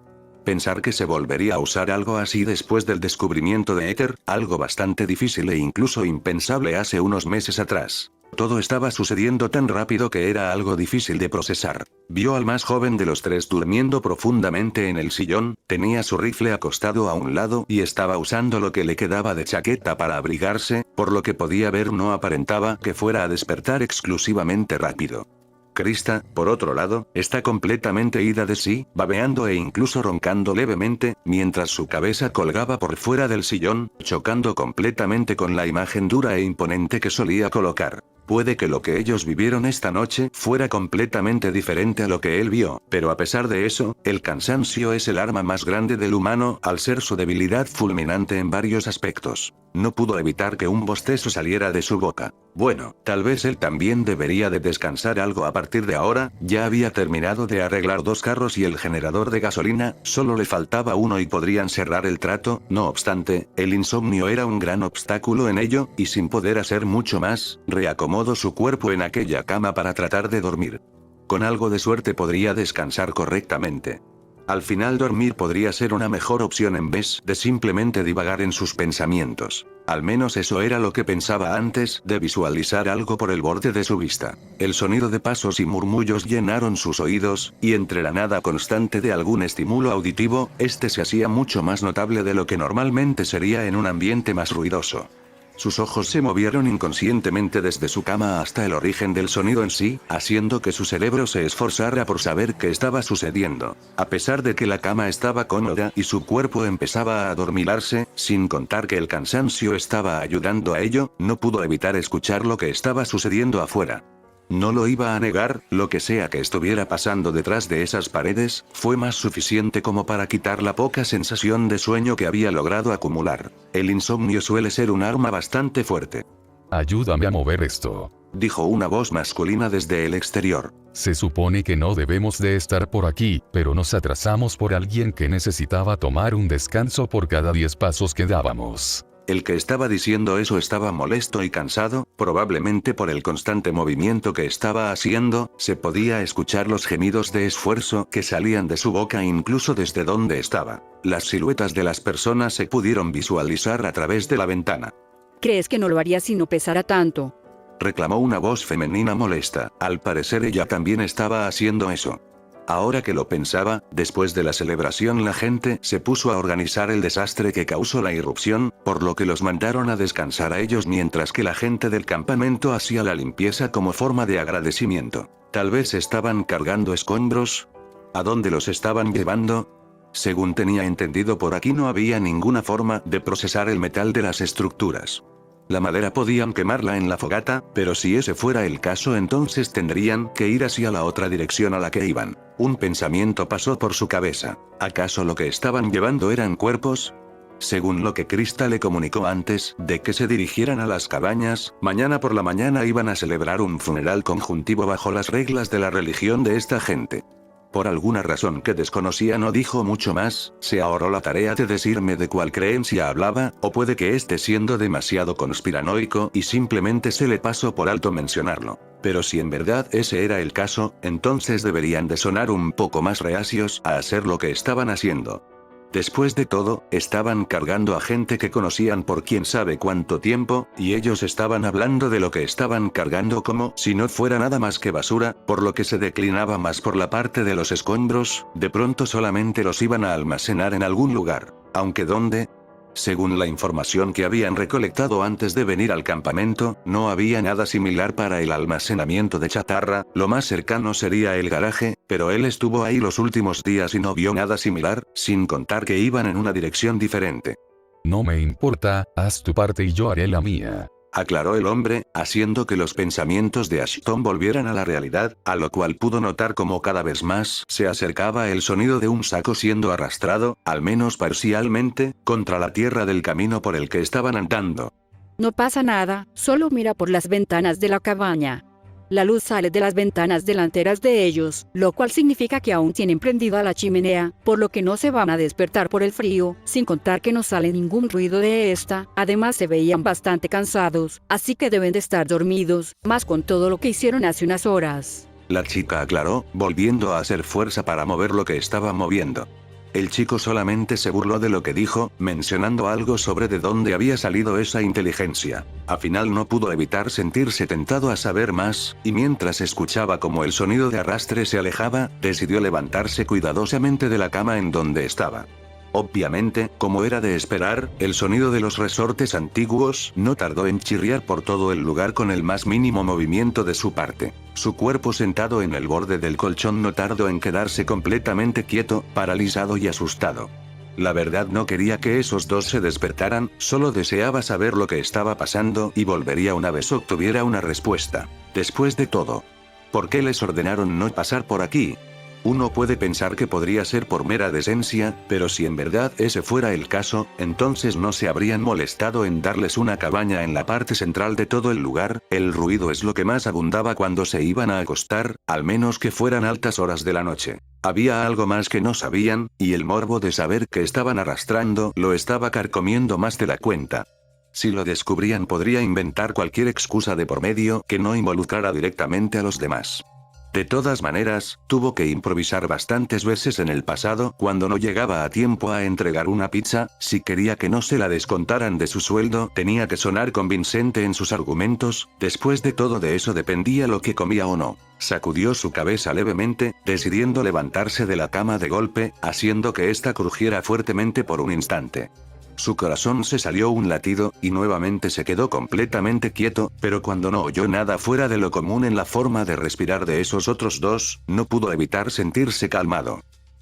Pensar que se volvería a usar algo así después del descubrimiento de Éter, algo bastante difícil e incluso impensable hace unos meses atrás. Todo estaba sucediendo tan rápido que era algo difícil de procesar. Vio al más joven de los tres durmiendo profundamente en el sillón, tenía su rifle acostado a un lado y estaba usando lo que le quedaba de chaqueta para abrigarse, por lo que podía ver no aparentaba que fuera a despertar exclusivamente rápido. Krista, por otro lado, está completamente ida de sí, babeando e incluso roncando levemente, mientras su cabeza colgaba por fuera del sillón, chocando completamente con la imagen dura e imponente que solía colocar. Puede que lo que ellos vivieron esta noche fuera completamente diferente a lo que él vio, pero a pesar de eso, el cansancio es el arma más grande del humano, al ser su debilidad fulminante en varios aspectos. No pudo evitar que un bostezo saliera de su boca. Bueno, tal vez él también debería de descansar algo a partir de ahora, ya había terminado de arreglar dos carros y el generador de gasolina, solo le faltaba uno y podrían cerrar el trato. No obstante, el insomnio era un gran obstáculo en ello, y sin poder hacer mucho más, reacomodó su cuerpo en aquella cama para tratar de dormir. Con algo de suerte podría descansar correctamente. Al final dormir podría ser una mejor opción en vez de simplemente divagar en sus pensamientos. Al menos eso era lo que pensaba antes de visualizar algo por el borde de su vista. El sonido de pasos y murmullos llenaron sus oídos, y entre la nada constante de algún estímulo auditivo, este se hacía mucho más notable de lo que normalmente sería en un ambiente más ruidoso. Sus ojos se movieron inconscientemente desde su cama hasta el origen del sonido en sí, haciendo que su cerebro se esforzara por saber qué estaba sucediendo. A pesar de que la cama estaba cómoda y su cuerpo empezaba a adormilarse, sin contar que el cansancio estaba ayudando a ello, no pudo evitar escuchar lo que estaba sucediendo afuera. No lo iba a negar, lo que sea que estuviera pasando detrás de esas paredes, fue más suficiente como para quitar la poca sensación de sueño que había logrado acumular. El insomnio suele ser un arma bastante fuerte. Ayúdame a mover esto, dijo una voz masculina desde el exterior. Se supone que no debemos de estar por aquí, pero nos atrasamos por alguien que necesitaba tomar un descanso por cada 10 pasos que dábamos. El que estaba diciendo eso estaba molesto y cansado, probablemente por el constante movimiento que estaba haciendo. Se podía escuchar los gemidos de esfuerzo que salían de su boca incluso desde donde estaba. Las siluetas de las personas se pudieron visualizar a través de la ventana. ¿Crees que no lo haría si no pesara tanto?, reclamó una voz femenina molesta. Al parecer ella también estaba haciendo eso. Ahora que lo pensaba, después de la celebración la gente se puso a organizar el desastre que causó la irrupción, por lo que los mandaron a descansar a ellos mientras que la gente del campamento hacía la limpieza como forma de agradecimiento. Tal vez estaban cargando escombros. ¿A dónde los estaban llevando? Según tenía entendido, por aquí no había ninguna forma de procesar el metal de las estructuras. La madera podían quemarla en la fogata, pero si ese fuera el caso entonces tendrían que ir hacia la otra dirección a la que iban. Un pensamiento pasó por su cabeza. ¿Acaso lo que estaban llevando eran cuerpos? Según lo que Krista le comunicó antes de que se dirigieran a las cabañas, mañana por la mañana iban a celebrar un funeral conjuntivo bajo las reglas de la religión de esta gente. Por alguna razón que desconocía no dijo mucho más, se ahorró la tarea de decirme de cuál creencia hablaba, o puede que esté siendo demasiado conspiranoico y simplemente se le pasó por alto mencionarlo. Pero si en verdad ese era el caso, entonces deberían de sonar un poco más reacios a hacer lo que estaban haciendo. Después de todo, estaban cargando a gente que conocían por quién sabe cuánto tiempo, y ellos estaban hablando de lo que estaban cargando como si no fuera nada más que basura, por lo que se declinaba más por la parte de los escombros, de pronto solamente los iban a almacenar en algún lugar. ¿Aunque dónde? Según la información que habían recolectado antes de venir al campamento, no había nada similar para el almacenamiento de chatarra, lo más cercano sería el garaje, pero él estuvo ahí los últimos días y no vio nada similar, sin contar que iban en una dirección diferente. No me importa, haz tu parte y yo haré la mía, aclaró el hombre, haciendo que los pensamientos de Ashton volvieran a la realidad, a lo cual pudo notar como cada vez más se acercaba el sonido de un saco siendo arrastrado, al menos parcialmente, contra la tierra del camino por el que estaban andando. No pasa nada, solo mira por las ventanas de la cabaña. La luz sale de las ventanas delanteras de ellos, lo cual significa que aún tienen prendida la chimenea, por lo que no se van a despertar por el frío, sin contar que no sale ningún ruido de esta. Además se veían bastante cansados, así que deben de estar dormidos, más con todo lo que hicieron hace unas horas. La chica aclaró, volviendo a hacer fuerza para mover lo que estaba moviendo. El chico solamente se burló de lo que dijo, mencionando algo sobre de dónde había salido esa inteligencia. Al final no pudo evitar sentirse tentado a saber más, y mientras escuchaba como el sonido de arrastre se alejaba, decidió levantarse cuidadosamente de la cama en donde estaba. Obviamente, como era de esperar, el sonido de los resortes antiguos no tardó en chirriar por todo el lugar con el más mínimo movimiento de su parte. Su cuerpo sentado en el borde del colchón no tardó en quedarse completamente quieto, paralizado y asustado. La verdad no quería que esos dos se despertaran, solo deseaba saber lo que estaba pasando y volvería una vez obtuviera una respuesta. Después de todo, ¿por qué les ordenaron no pasar por aquí? Uno puede pensar que podría ser por mera decencia, pero si en verdad ese fuera el caso, entonces no se habrían molestado en darles una cabaña en la parte central de todo el lugar. El ruido es lo que más abundaba cuando se iban a acostar, al menos que fueran altas horas de la noche. Había algo más que no sabían, y el morbo de saber que estaban arrastrando lo estaba carcomiendo más de la cuenta. Si lo descubrían podría inventar cualquier excusa de por medio que no involucrara directamente a los demás. De todas maneras, tuvo que improvisar bastantes veces en el pasado cuando no llegaba a tiempo a entregar una pizza. Si quería que no se la descontaran de su sueldo, tenía que sonar convincente en sus argumentos. Después de todo de eso dependía lo que comía o no. Sacudió su cabeza levemente, decidiendo levantarse de la cama de golpe, haciendo que ésta crujiera fuertemente por un instante. Su corazón se salió un latido, y nuevamente se quedó completamente quieto, pero cuando no oyó nada fuera de lo común en la forma de respirar de esos otros dos, no pudo evitar sentirse calmado.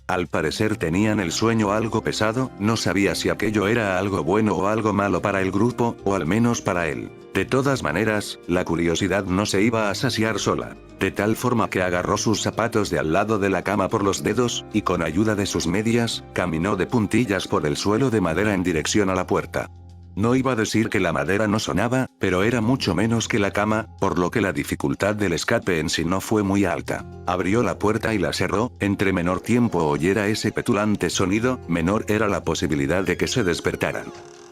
Al parecer tenían el sueño algo pesado, no sabía si aquello era algo bueno o algo malo para el grupo, o al menos para él. De todas maneras, la curiosidad no se iba a saciar sola. De tal forma que agarró sus zapatos de al lado de la cama por los dedos, y con ayuda de sus medias, caminó de puntillas por el suelo de madera en dirección a la puerta. No iba a decir que la madera no sonaba, pero era mucho menos que la cama, por lo que la dificultad del escape en sí no fue muy alta. Abrió la puerta y la cerró. Entre menor tiempo oyera ese petulante sonido, menor era la posibilidad de que se despertaran.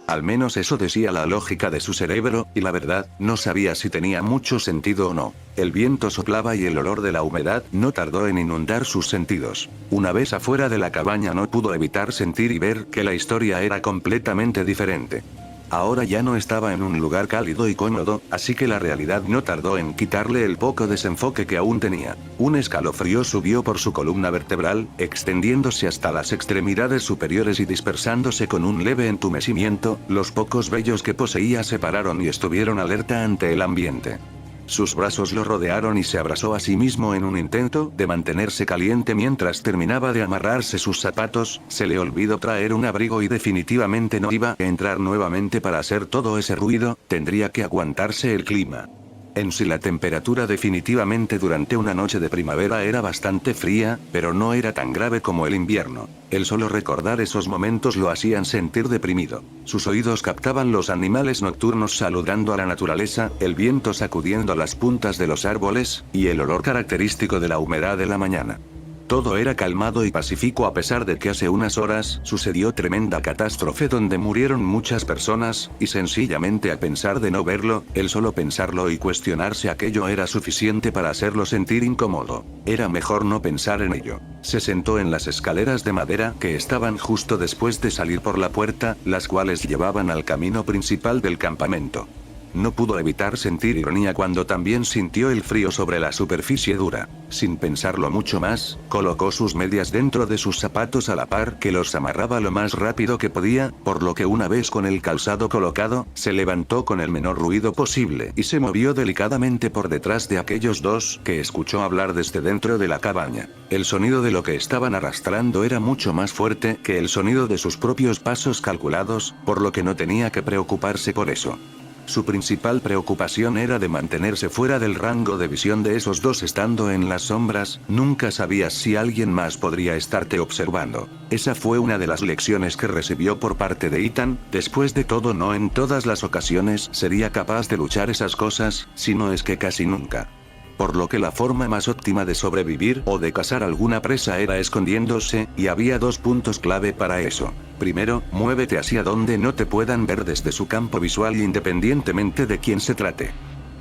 Al menos eso decía la lógica de su cerebro, y la verdad, no sabía si tenía mucho sentido o no. El viento soplaba y el olor de la humedad no tardó en inundar sus sentidos. Una vez afuera de la cabaña no pudo evitar sentir y ver que la historia era completamente diferente. Ahora ya no estaba en un lugar cálido y cómodo, así que la realidad no tardó en quitarle el poco desenfoque que aún tenía. Un escalofrío subió por su columna vertebral, extendiéndose hasta las extremidades superiores y dispersándose con un leve entumecimiento. Los pocos vellos que poseía se pararon y estuvieron alerta ante el ambiente. Sus brazos lo rodearon y se abrazó a sí mismo en un intento de mantenerse caliente mientras terminaba de amarrarse sus zapatos. Se le olvidó traer un abrigo y definitivamente no iba a entrar nuevamente para hacer todo ese ruido, tendría que aguantarse el clima. En sí la temperatura definitivamente durante una noche de primavera era bastante fría, pero no era tan grave como el invierno. El solo recordar esos momentos lo hacían sentir deprimido. Sus oídos captaban los animales nocturnos saludando a la naturaleza, el viento sacudiendo las puntas de los árboles, y el olor característico de la humedad de la mañana. Todo era calmado y pacífico a pesar de que hace unas horas sucedió tremenda catástrofe donde murieron muchas personas, y sencillamente a pesar de no verlo, el solo pensarlo y cuestionarse aquello era suficiente para hacerlo sentir incómodo. Era mejor no pensar en ello. Se sentó en las escaleras de madera que estaban justo después de salir por la puerta, las cuales llevaban al camino principal del campamento. No pudo evitar sentir ironía cuando también sintió el frío sobre la superficie dura. Sin pensarlo mucho más, colocó sus medias dentro de sus zapatos a la par que los amarraba lo más rápido que podía, por lo que una vez con el calzado colocado, se levantó con el menor ruido posible y se movió delicadamente por detrás de aquellos dos que escuchó hablar desde dentro de la cabaña. El sonido de lo que estaban arrastrando era mucho más fuerte que el sonido de sus propios pasos calculados, por lo que no tenía que preocuparse por eso. Su principal preocupación era de mantenerse fuera del rango de visión de esos dos estando en las sombras. Nunca sabías si alguien más podría estarte observando. Esa fue una de las lecciones que recibió por parte de Ethan. Después de todo, no en todas las ocasiones sería capaz de luchar esas cosas, si no es que casi nunca. Por lo que la forma más óptima de sobrevivir o de cazar alguna presa era escondiéndose, y había dos puntos clave para eso. Primero, muévete hacia donde no te puedan ver desde su campo visual independientemente de quién se trate.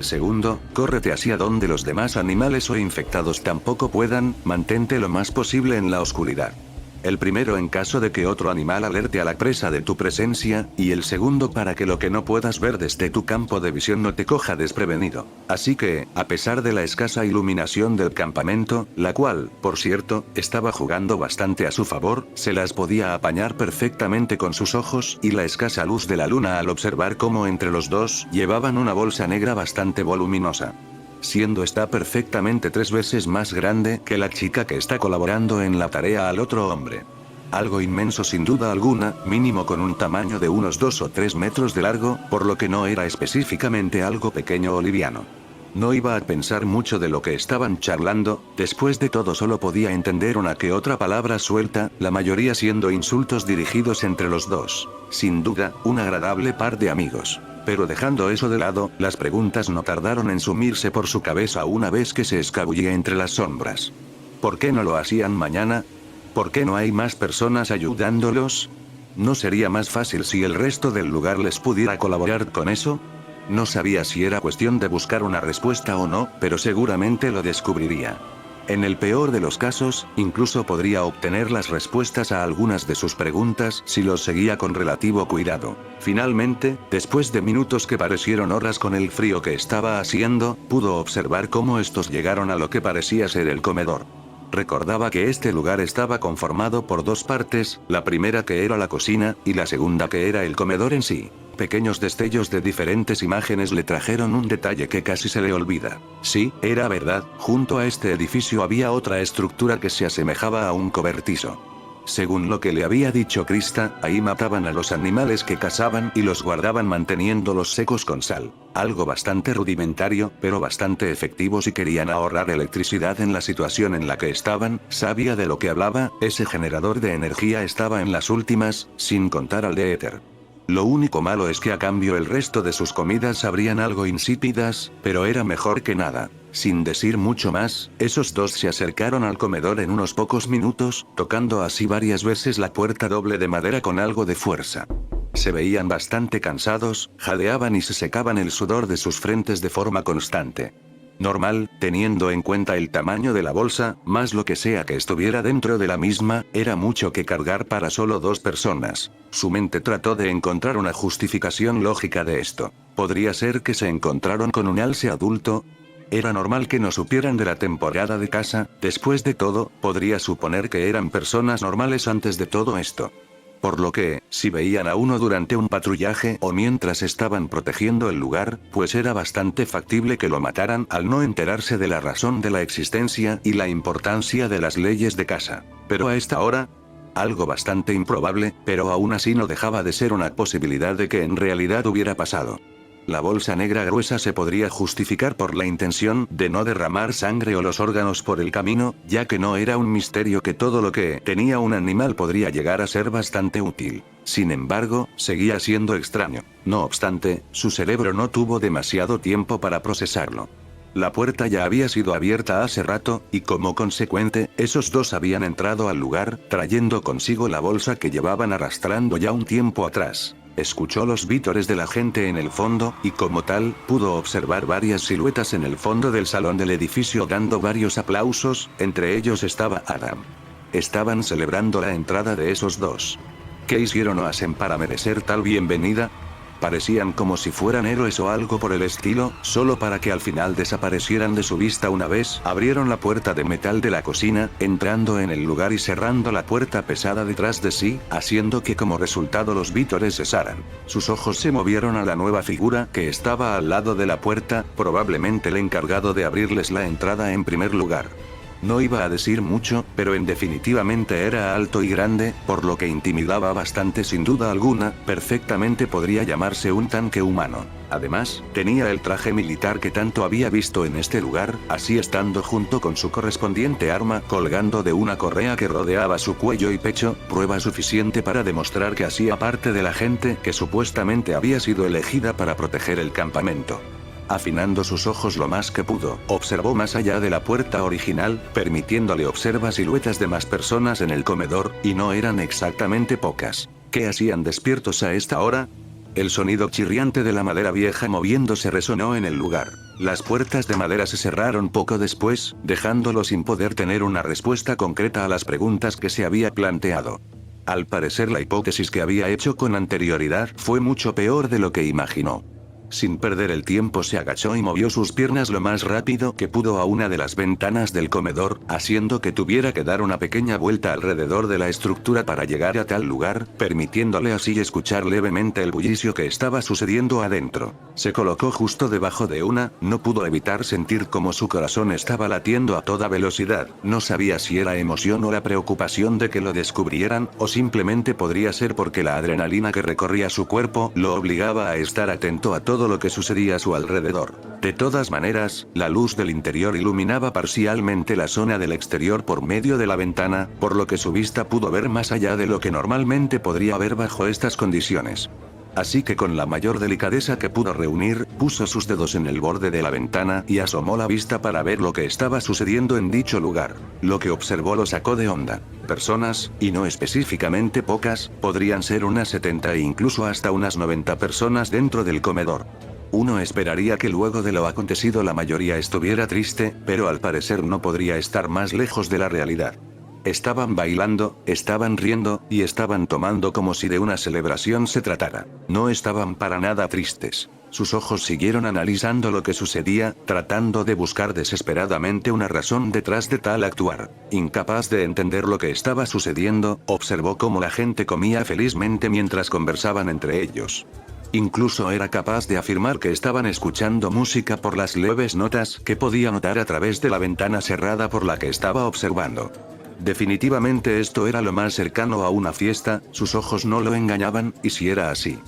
Segundo, córrete hacia donde los demás animales o infectados tampoco puedan, mantente lo más posible en la oscuridad. El primero en caso de que otro animal alerte a la presa de tu presencia, y el segundo para que lo que no puedas ver desde tu campo de visión no te coja desprevenido. Así que, a pesar de la escasa iluminación del campamento, la cual, por cierto, estaba jugando bastante a su favor, se las podía apañar perfectamente con sus ojos y la escasa luz de la luna al observar cómo entre los dos llevaban una bolsa negra bastante voluminosa. Siendo esta perfectamente 3 veces más grande que la chica que está colaborando en la tarea al otro hombre. Algo inmenso sin duda alguna, mínimo con un tamaño de unos 2 o 3 metros de largo, por lo que no era específicamente algo pequeño o liviano. No iba a pensar mucho de lo que estaban charlando, después de todo solo podía entender una que otra palabra suelta, la mayoría siendo insultos dirigidos entre los dos. Sin duda, un agradable par de amigos. Pero dejando eso de lado, las preguntas no tardaron en sumirse por su cabeza una vez que se escabullía entre las sombras. ¿Por qué no lo hacían mañana? ¿Por qué no hay más personas ayudándolos? ¿No sería más fácil si el resto del lugar les pudiera colaborar con eso? No sabía si era cuestión de buscar una respuesta o no, pero seguramente lo descubriría. En el peor de los casos, incluso podría obtener las respuestas a algunas de sus preguntas si los seguía con relativo cuidado. Finalmente, después de minutos que parecieron horas con el frío que estaba haciendo, pudo observar cómo estos llegaron a lo que parecía ser el comedor. Recordaba que este lugar estaba conformado por 2 partes, la primera que era la cocina, y la segunda que era el comedor en sí. Pequeños destellos de diferentes imágenes le trajeron un detalle que casi se le olvida. Sí, era verdad, junto a este edificio había otra estructura que se asemejaba a un cobertizo. Según lo que le había dicho Krista, ahí mataban a los animales que cazaban y los guardaban manteniéndolos secos con sal. Algo bastante rudimentario, pero bastante efectivo si querían ahorrar electricidad en la situación en la que estaban. Sabía de lo que hablaba, ese generador de energía estaba en las últimas, sin contar al de éter. Lo único malo es que a cambio el resto de sus comidas sabrían algo insípidas, pero era mejor que nada. Sin decir mucho más, esos dos se acercaron al comedor en unos pocos minutos, tocando así varias veces la puerta doble de madera con algo de fuerza. Se veían bastante cansados, jadeaban y se secaban el sudor de sus frentes de forma constante. Normal, teniendo en cuenta el tamaño de la bolsa, más lo que sea que estuviera dentro de la misma, era mucho que cargar para solo 2 personas. Su mente trató de encontrar una justificación lógica de esto. ¿Podría ser que se encontraron con un alce adulto? Era normal que no supieran de la temporada de caza, después de todo, podría suponer que eran personas normales antes de todo esto. por lo que, si veían a uno durante un patrullaje o mientras estaban protegiendo el lugar, pues era bastante factible que lo mataran al no enterarse de la razón de la existencia y la importancia de las leyes de casa. Pero a esta hora, algo bastante improbable, pero aún así no dejaba de ser una posibilidad de que en realidad hubiera pasado. La bolsa negra gruesa se podría justificar por la intención de no derramar sangre o los órganos por el camino, ya que no era un misterio que todo lo que tenía un animal podría llegar a ser bastante útil. Sin embargo, seguía siendo extraño. No obstante, su cerebro no tuvo demasiado tiempo para procesarlo. La puerta ya había sido abierta hace rato, y como consecuente, esos dos habían entrado al lugar, trayendo consigo la bolsa que llevaban arrastrando ya un tiempo atrás. Escuchó los vítores de la gente en el fondo, y como tal, pudo observar varias siluetas en el fondo del salón del edificio dando varios aplausos, entre ellos estaba Adam. Estaban celebrando la entrada de esos dos. ¿Qué hicieron o hacen para merecer tal bienvenida? Parecían como si fueran héroes o algo por el estilo, solo para que al final desaparecieran de su vista una vez abrieron la puerta de metal de la cocina, entrando en el lugar y cerrando la puerta pesada detrás de sí, haciendo que como resultado los vítores cesaran. Sus ojos se movieron a la nueva figura que estaba al lado de la puerta, probablemente el encargado de abrirles la entrada en primer lugar. No iba a decir mucho, pero definitivamente era alto y grande, por lo que intimidaba bastante sin duda alguna, perfectamente podría llamarse un tanque humano. Además, tenía el traje militar que tanto había visto en este lugar, así estando junto con su correspondiente arma colgando de una correa que rodeaba su cuello y pecho, prueba suficiente para demostrar que hacía parte de la gente que supuestamente había sido elegida para proteger el campamento. Afinando sus ojos lo más que pudo, observó más allá de la puerta original, permitiéndole observar siluetas de más personas en el comedor, y no eran exactamente pocas. ¿Qué hacían despiertos a esta hora? El sonido chirriante de la madera vieja moviéndose resonó en el lugar. Las puertas de madera se cerraron poco después, dejándolo sin poder tener una respuesta concreta a las preguntas que se había planteado. Al parecer la hipótesis que había hecho con anterioridad fue mucho peor de lo que imaginó. Sin perder el tiempo se agachó y movió sus piernas lo más rápido que pudo a una de las ventanas del comedor, haciendo que tuviera que dar una pequeña vuelta alrededor de la estructura para llegar a tal lugar, permitiéndole así escuchar levemente el bullicio que estaba sucediendo adentro. Se colocó justo debajo de una, no pudo evitar sentir como su corazón estaba latiendo a toda velocidad, no sabía si era emoción o la preocupación de que lo descubrieran, o simplemente podría ser porque la adrenalina que recorría su cuerpo lo obligaba a estar atento a todo lo que sucedía a su alrededor. De todas maneras, la luz del interior iluminaba parcialmente la zona del exterior por medio de la ventana, por lo que su vista pudo ver más allá de lo que normalmente podría ver bajo estas condiciones. Así que con la mayor delicadeza que pudo reunir, puso sus dedos en el borde de la ventana y asomó la vista para ver lo que estaba sucediendo en dicho lugar. Lo que observó lo sacó de onda. Personas, y no específicamente pocas, podrían ser unas 70 e incluso hasta unas 90 personas dentro del comedor. Uno esperaría que luego de lo acontecido la mayoría estuviera triste, pero al parecer no podría estar más lejos de la realidad. Estaban bailando, estaban riendo, y estaban tomando como si de una celebración se tratara. No estaban para nada tristes. Sus ojos siguieron analizando lo que sucedía, tratando de buscar desesperadamente una razón detrás de tal actuar. Incapaz de entender lo que estaba sucediendo, observó cómo la gente comía felizmente mientras conversaban entre ellos. Incluso era capaz de afirmar que estaban escuchando música por las leves notas que podía notar a través de la ventana cerrada por la que estaba observando. Definitivamente esto era lo más cercano a una fiesta, sus ojos no lo engañaban, y si era así,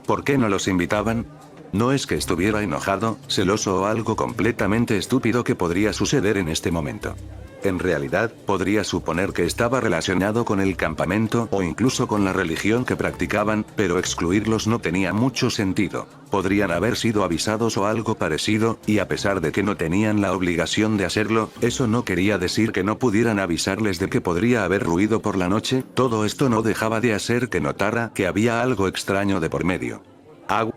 ¿por qué no los invitaban? No es que estuviera enojado, celoso o algo completamente estúpido que podría suceder en este momento. En realidad, podría suponer que estaba relacionado con el campamento o incluso con la religión que practicaban, pero excluirlos no tenía mucho sentido. Podrían haber sido avisados o algo parecido, y a pesar de que no tenían la obligación de hacerlo, eso no quería decir que no pudieran avisarles de que podría haber ruido por la noche. Todo esto no dejaba de hacer que notara que había algo extraño de por medio.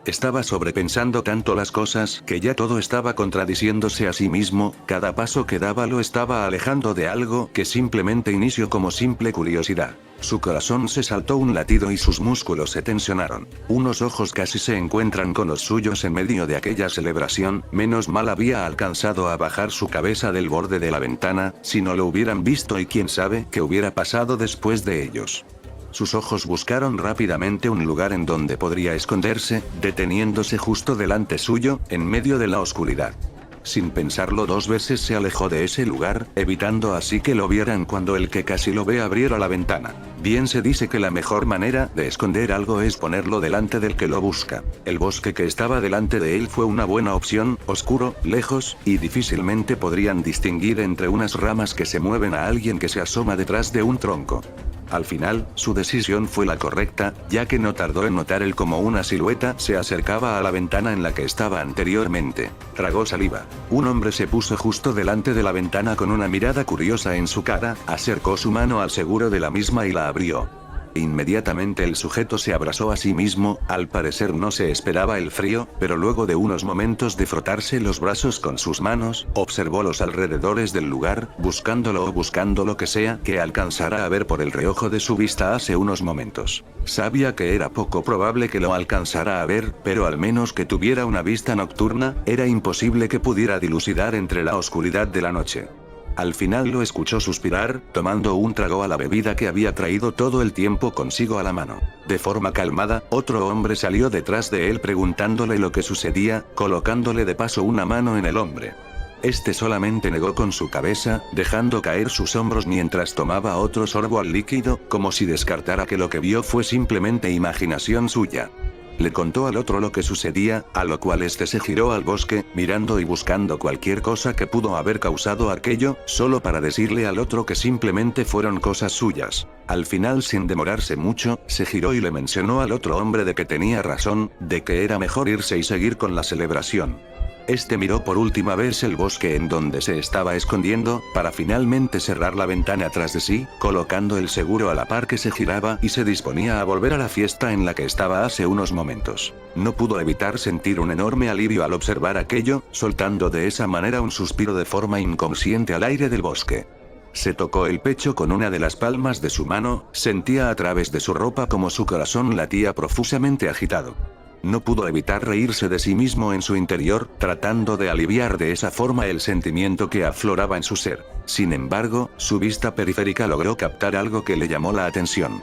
Estaba sobrepensando tanto las cosas que ya todo estaba contradiciéndose a sí mismo, cada paso que daba lo estaba alejando de algo que simplemente inició como simple curiosidad. Su corazón se saltó un latido y sus músculos se tensionaron. Unos ojos casi se encuentran con los suyos en medio de aquella celebración, menos mal había alcanzado a bajar su cabeza del borde de la ventana, si no lo hubieran visto y quién sabe qué hubiera pasado después de ellos. Sus ojos buscaron rápidamente un lugar en donde podría esconderse, deteniéndose justo delante suyo, en medio de la oscuridad. Sin pensarlo dos veces se alejó de ese lugar, evitando así que lo vieran cuando el que casi lo ve abriera la ventana. Bien se dice que la mejor manera de esconder algo es ponerlo delante del que lo busca. El bosque que estaba delante de él fue una buena opción, oscuro, lejos, y difícilmente podrían distinguir entre unas ramas que se mueven a alguien que se asoma detrás de un tronco. Al final, su decisión fue la correcta, ya que no tardó en notar el cómo una silueta se acercaba a la ventana en la que estaba anteriormente. Tragó saliva. Un hombre se puso justo delante de la ventana con una mirada curiosa en su cara, acercó su mano al seguro de la misma y la abrió. Inmediatamente el sujeto se abrazó a sí mismo, al parecer no se esperaba el frío, pero luego de unos momentos de frotarse los brazos con sus manos, observó los alrededores del lugar, buscando lo que sea que alcanzara a ver por el reojo de su vista hace unos momentos. Sabía que era poco probable que lo alcanzara a ver, pero al menos que tuviera una vista nocturna, era imposible que pudiera dilucidar entre la oscuridad de la noche. Al final lo escuchó suspirar, tomando un trago a la bebida que había traído todo el tiempo consigo a la mano. De forma calmada, otro hombre salió detrás de él preguntándole lo que sucedía, colocándole de paso una mano en el hombre. Este solamente negó con su cabeza, dejando caer sus hombros mientras tomaba otro sorbo al líquido, como si descartara que lo que vio fue simplemente imaginación suya. Le contó al otro lo que sucedía, a lo cual este se giró al bosque, mirando y buscando cualquier cosa que pudo haber causado aquello, solo para decirle al otro que simplemente fueron cosas suyas. Al final, sin demorarse mucho, se giró y le mencionó al otro hombre de que tenía razón, de que era mejor irse y seguir con la celebración. Este miró por última vez el bosque en donde se estaba escondiendo, para finalmente cerrar la ventana tras de sí, colocando el seguro a la par que se giraba y se disponía a volver a la fiesta en la que estaba hace unos momentos. No pudo evitar sentir un enorme alivio al observar aquello, soltando de esa manera un suspiro de forma inconsciente al aire del bosque. Se tocó el pecho con una de las palmas de su mano, sentía a través de su ropa como su corazón latía profusamente agitado. No pudo evitar reírse de sí mismo en su interior, tratando de aliviar de esa forma el sentimiento que afloraba en su ser. Sin embargo, su vista periférica logró captar algo que le llamó la atención.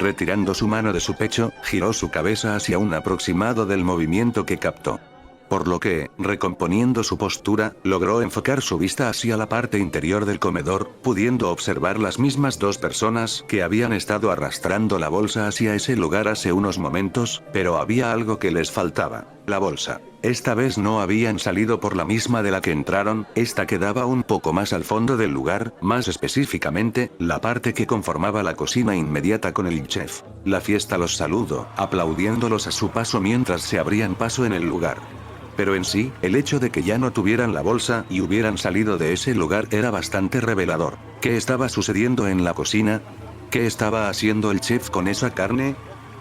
Retirando su mano de su pecho, giró su cabeza hacia un aproximado del movimiento que captó. Por lo que, recomponiendo su postura, logró enfocar su vista hacia la parte interior del comedor, pudiendo observar las mismas dos personas que habían estado arrastrando la bolsa hacia ese lugar hace unos momentos, pero había algo que les faltaba: la bolsa. Esta vez no habían salido por la misma de la que entraron, esta quedaba un poco más al fondo del lugar, más específicamente, la parte que conformaba la cocina inmediata con el chef. La fiesta los saludó, aplaudiéndolos a su paso mientras se abrían paso en el lugar. Pero en sí, el hecho de que ya no tuvieran la bolsa y hubieran salido de ese lugar era bastante revelador. ¿Qué estaba sucediendo en la cocina? ¿Qué estaba haciendo el chef con esa carne?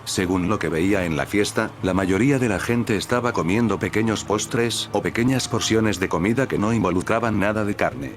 Según lo que veía en la fiesta, la mayoría de la gente estaba comiendo pequeños postres o pequeñas porciones de comida que no involucraban nada de carne.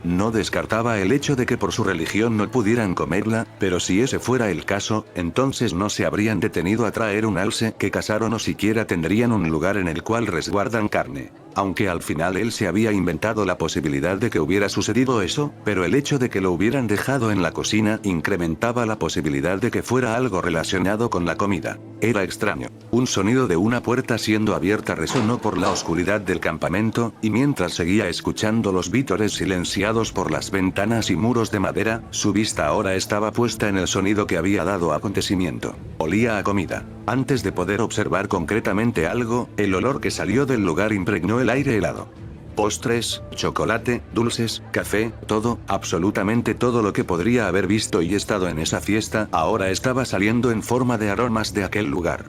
No descartaba el hecho de que por su religión no pudieran comerla, pero si ese fuera el caso, entonces no se habrían detenido a traer un alce que cazaron o siquiera tendrían un lugar en el cual resguardan carne. Aunque al final él se había inventado la posibilidad de que hubiera sucedido eso, pero el hecho de que lo hubieran dejado en la cocina incrementaba la posibilidad de que fuera algo relacionado con la comida. Era extraño. Un sonido de una puerta siendo abierta resonó por la oscuridad del campamento, y mientras seguía escuchando los vítores silenciados por las ventanas y muros de madera, su vista ahora estaba puesta en el sonido que había dado acontecimiento. Olía a comida. Antes de poder observar concretamente algo, el olor que salió del lugar impregnó el aire helado. Postres, chocolate, dulces, café, todo, absolutamente todo lo que podría haber visto y estado en esa fiesta, ahora estaba saliendo en forma de aromas de aquel lugar.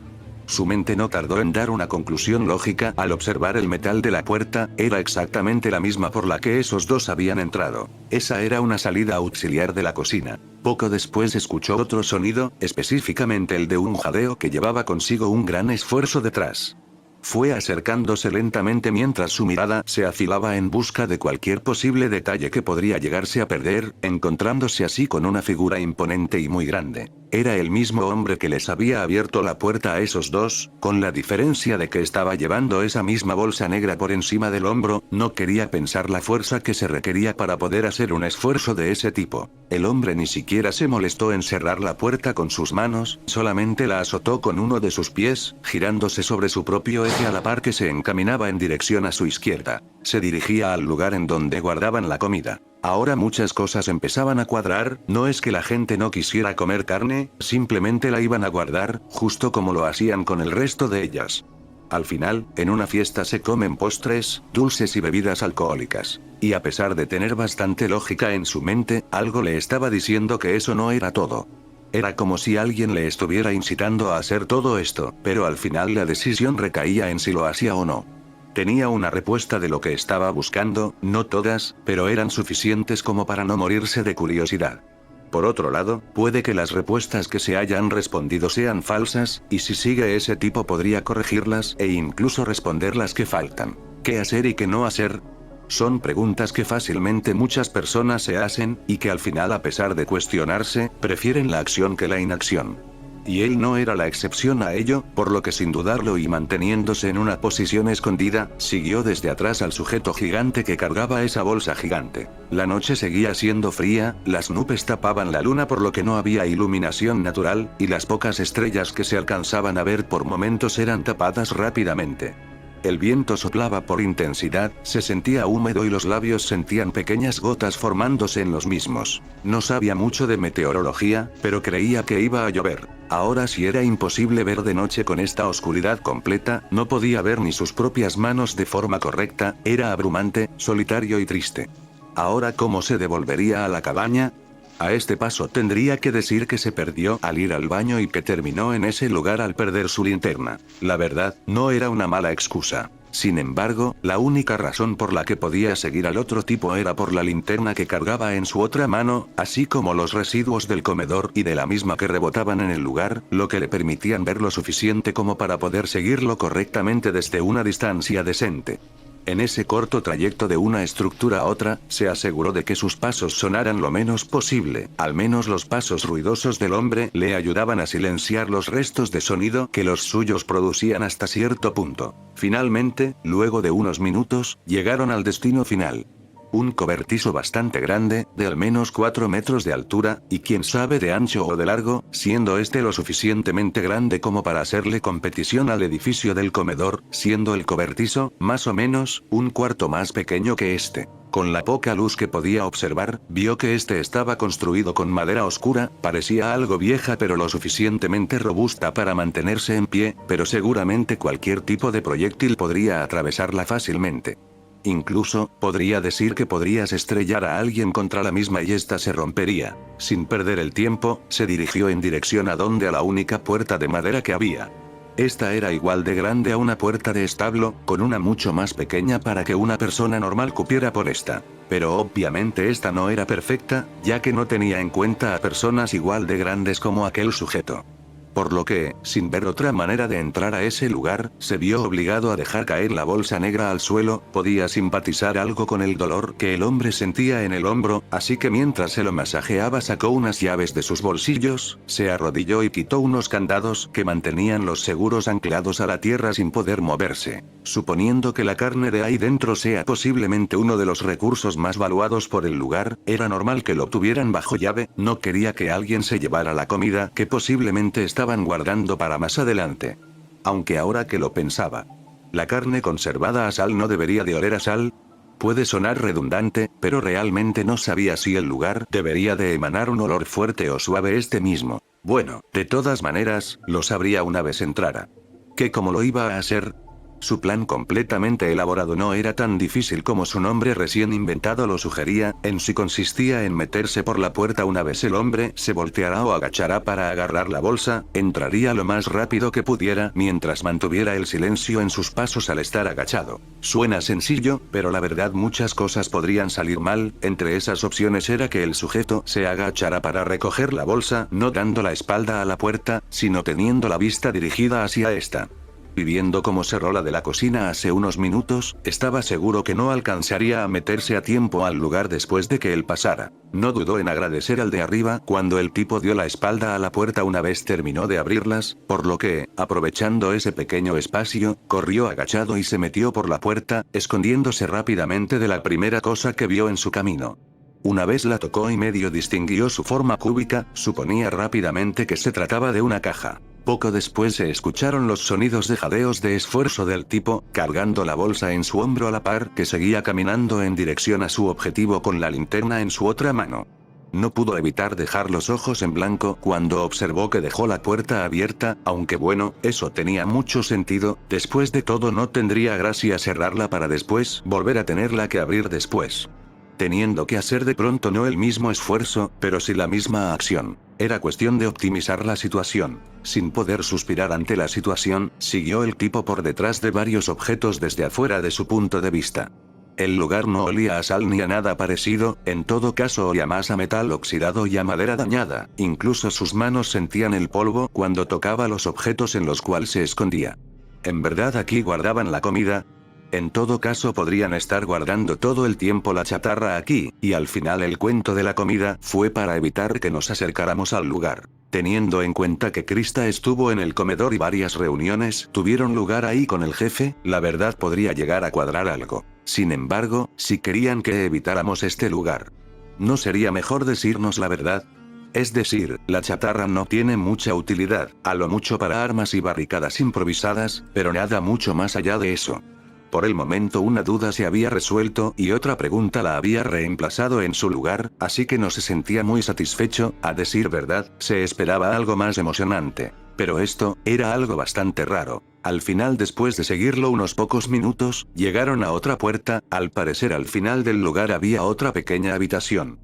Su mente no tardó en dar una conclusión lógica al observar el metal de la puerta, era exactamente la misma por la que esos dos habían entrado. Esa era una salida auxiliar de la cocina. Poco después escuchó otro sonido, específicamente el de un jadeo que llevaba consigo un gran esfuerzo detrás. Fue acercándose lentamente mientras su mirada se afilaba en busca de cualquier posible detalle que podría llegarse a perder, encontrándose así con una figura imponente y muy grande. Era el mismo hombre que les había abierto la puerta a esos dos, con la diferencia de que estaba llevando esa misma bolsa negra por encima del hombro. No quería pensar la fuerza que se requería para poder hacer un esfuerzo de ese tipo. El hombre ni siquiera se molestó en cerrar la puerta con sus manos, solamente la azotó con uno de sus pies, girándose sobre su propio eje a la par que se encaminaba en dirección a su izquierda. Se dirigía al lugar en donde guardaban la comida. Ahora muchas cosas empezaban a cuadrar. No es que la gente no quisiera comer carne, simplemente la iban a guardar, justo como lo hacían con el resto de ellas. Al final, en una fiesta se comen postres, dulces y bebidas alcohólicas. Y a pesar de tener bastante lógica en su mente, algo le estaba diciendo que eso no era todo. Era como si alguien le estuviera incitando a hacer todo esto, pero al final la decisión recaía en si lo hacía o no. Tenía una respuesta de lo que estaba buscando, no todas, pero eran suficientes como para no morirse de curiosidad. Por otro lado, puede que las respuestas que se hayan respondido sean falsas, y si sigue ese tipo podría corregirlas e incluso responder las que faltan. ¿Qué hacer y qué no hacer? Son preguntas que fácilmente muchas personas se hacen, y que al final, a pesar de cuestionarse, prefieren la acción que la inacción. Y él no era la excepción a ello, por lo que sin dudarlo y manteniéndose en una posición escondida, siguió desde atrás al sujeto gigante que cargaba esa bolsa gigante. La noche seguía siendo fría, las nubes tapaban la luna por lo que no había iluminación natural, y las pocas estrellas que se alcanzaban a ver por momentos eran tapadas rápidamente. El viento soplaba por intensidad, se sentía húmedo y los labios sentían pequeñas gotas formándose en los mismos. No sabía mucho de meteorología, pero creía que iba a llover. Ahora sí era imposible ver de noche con esta oscuridad completa, no podía ver ni sus propias manos de forma correcta, era abrumante, solitario y triste. Ahora, ¿cómo se devolvería a la cabaña? A este paso tendría que decir que se perdió al ir al baño y que terminó en ese lugar al perder su linterna. La verdad, no era una mala excusa. Sin embargo, la única razón por la que podía seguir al otro tipo era por la linterna que cargaba en su otra mano, así como los residuos del comedor y de la misma que rebotaban en el lugar, lo que le permitían ver lo suficiente como para poder seguirlo correctamente desde una distancia decente. En ese corto trayecto de una estructura a otra, se aseguró de que sus pasos sonaran lo menos posible. Al menos los pasos ruidosos del hombre le ayudaban a silenciar los restos de sonido que los suyos producían hasta cierto punto. Finalmente, luego de unos minutos, llegaron al destino final. Un cobertizo bastante grande, de al menos 4 metros de altura, y quién sabe de ancho o de largo, siendo este lo suficientemente grande como para hacerle competición al edificio del comedor, siendo el cobertizo, más o menos, un cuarto más pequeño que este. Con la poca luz que podía observar, vio que este estaba construido con madera oscura, parecía algo vieja pero lo suficientemente robusta para mantenerse en pie, pero seguramente cualquier tipo de proyectil podría atravesarla fácilmente. Incluso, podría decir que podrías estrellar a alguien contra la misma y ésta se rompería. Sin perder el tiempo, se dirigió en dirección a la única puerta de madera que había. Esta era igual de grande a una puerta de establo, con una mucho más pequeña para que una persona normal cupiera por esta. Pero obviamente esta no era perfecta, ya que no tenía en cuenta a personas igual de grandes como aquel sujeto. Por lo que, sin ver otra manera de entrar a ese lugar, se vio obligado a dejar caer la bolsa negra al suelo. Podía simpatizar algo con el dolor que el hombre sentía en el hombro, así que mientras se lo masajeaba sacó unas llaves de sus bolsillos, se arrodilló y quitó unos candados que mantenían los seguros anclados a la tierra sin poder moverse. Suponiendo que la carne de ahí dentro sea posiblemente uno de los recursos más valuados por el lugar, era normal que lo tuvieran bajo llave. No quería que alguien se llevara la comida que posiblemente estaban guardando para más adelante. Aunque ahora que lo pensaba, la carne conservada a sal no debería de oler a sal. Puede sonar redundante, pero realmente no sabía si el lugar debería de emanar un olor fuerte o suave este mismo. Bueno, de todas maneras, lo sabría una vez entrara. ¿Qué cómo lo iba a hacer? Su plan completamente elaborado no era tan difícil como su nombre recién inventado lo sugería, en sí consistía en meterse por la puerta una vez el hombre se volteará o agachará para agarrar la bolsa, entraría lo más rápido que pudiera mientras mantuviera el silencio en sus pasos al estar agachado. Suena sencillo, pero la verdad muchas cosas podrían salir mal. Entre esas opciones era que el sujeto se agachara para recoger la bolsa, no dando la espalda a la puerta, sino teniendo la vista dirigida hacia esta. Y viendo cómo cerró la de la cocina hace unos minutos, estaba seguro que no alcanzaría a meterse a tiempo al lugar después de que él pasara. No dudó en agradecer al de arriba cuando el tipo dio la espalda a la puerta una vez terminó de abrirlas, por lo que, aprovechando ese pequeño espacio, corrió agachado y se metió por la puerta, escondiéndose rápidamente de la primera cosa que vio en su camino. Una vez la tocó y medio distinguió su forma cúbica, suponía rápidamente que se trataba de una caja. Poco después se escucharon los sonidos de jadeos de esfuerzo del tipo, cargando la bolsa en su hombro a la par que seguía caminando en dirección a su objetivo con la linterna en su otra mano. No pudo evitar dejar los ojos en blanco cuando observó que dejó la puerta abierta, aunque bueno, eso tenía mucho sentido, después de todo no tendría gracia cerrarla para después volver a tenerla que abrir después. Teniendo que hacer de pronto no el mismo esfuerzo, pero sí la misma acción. Era cuestión de optimizar la situación. Sin poder suspirar ante la situación, siguió el tipo por detrás de varios objetos desde afuera de su punto de vista. El lugar no olía a sal ni a nada parecido, en todo caso olía más a metal oxidado y a madera dañada, incluso sus manos sentían el polvo cuando tocaba los objetos en los cuales se escondía. ¿En verdad aquí guardaban la comida? En todo caso podrían estar guardando todo el tiempo la chatarra aquí, y al final el cuento de la comida fue para evitar que nos acercáramos al lugar. Teniendo en cuenta que Krista estuvo en el comedor y varias reuniones tuvieron lugar ahí con el jefe, la verdad podría llegar a cuadrar algo. Sin embargo, si querían que evitáramos este lugar, ¿no sería mejor decirnos la verdad? Es decir, la chatarra no tiene mucha utilidad, a lo mucho para armas y barricadas improvisadas, pero nada mucho más allá de eso. Por el momento una duda se había resuelto y otra pregunta la había reemplazado en su lugar, así que no se sentía muy satisfecho, a decir verdad, se esperaba algo más emocionante. Pero esto, era algo bastante raro. Al final después de seguirlo unos pocos minutos, llegaron a otra puerta, al parecer al final del lugar había otra pequeña habitación.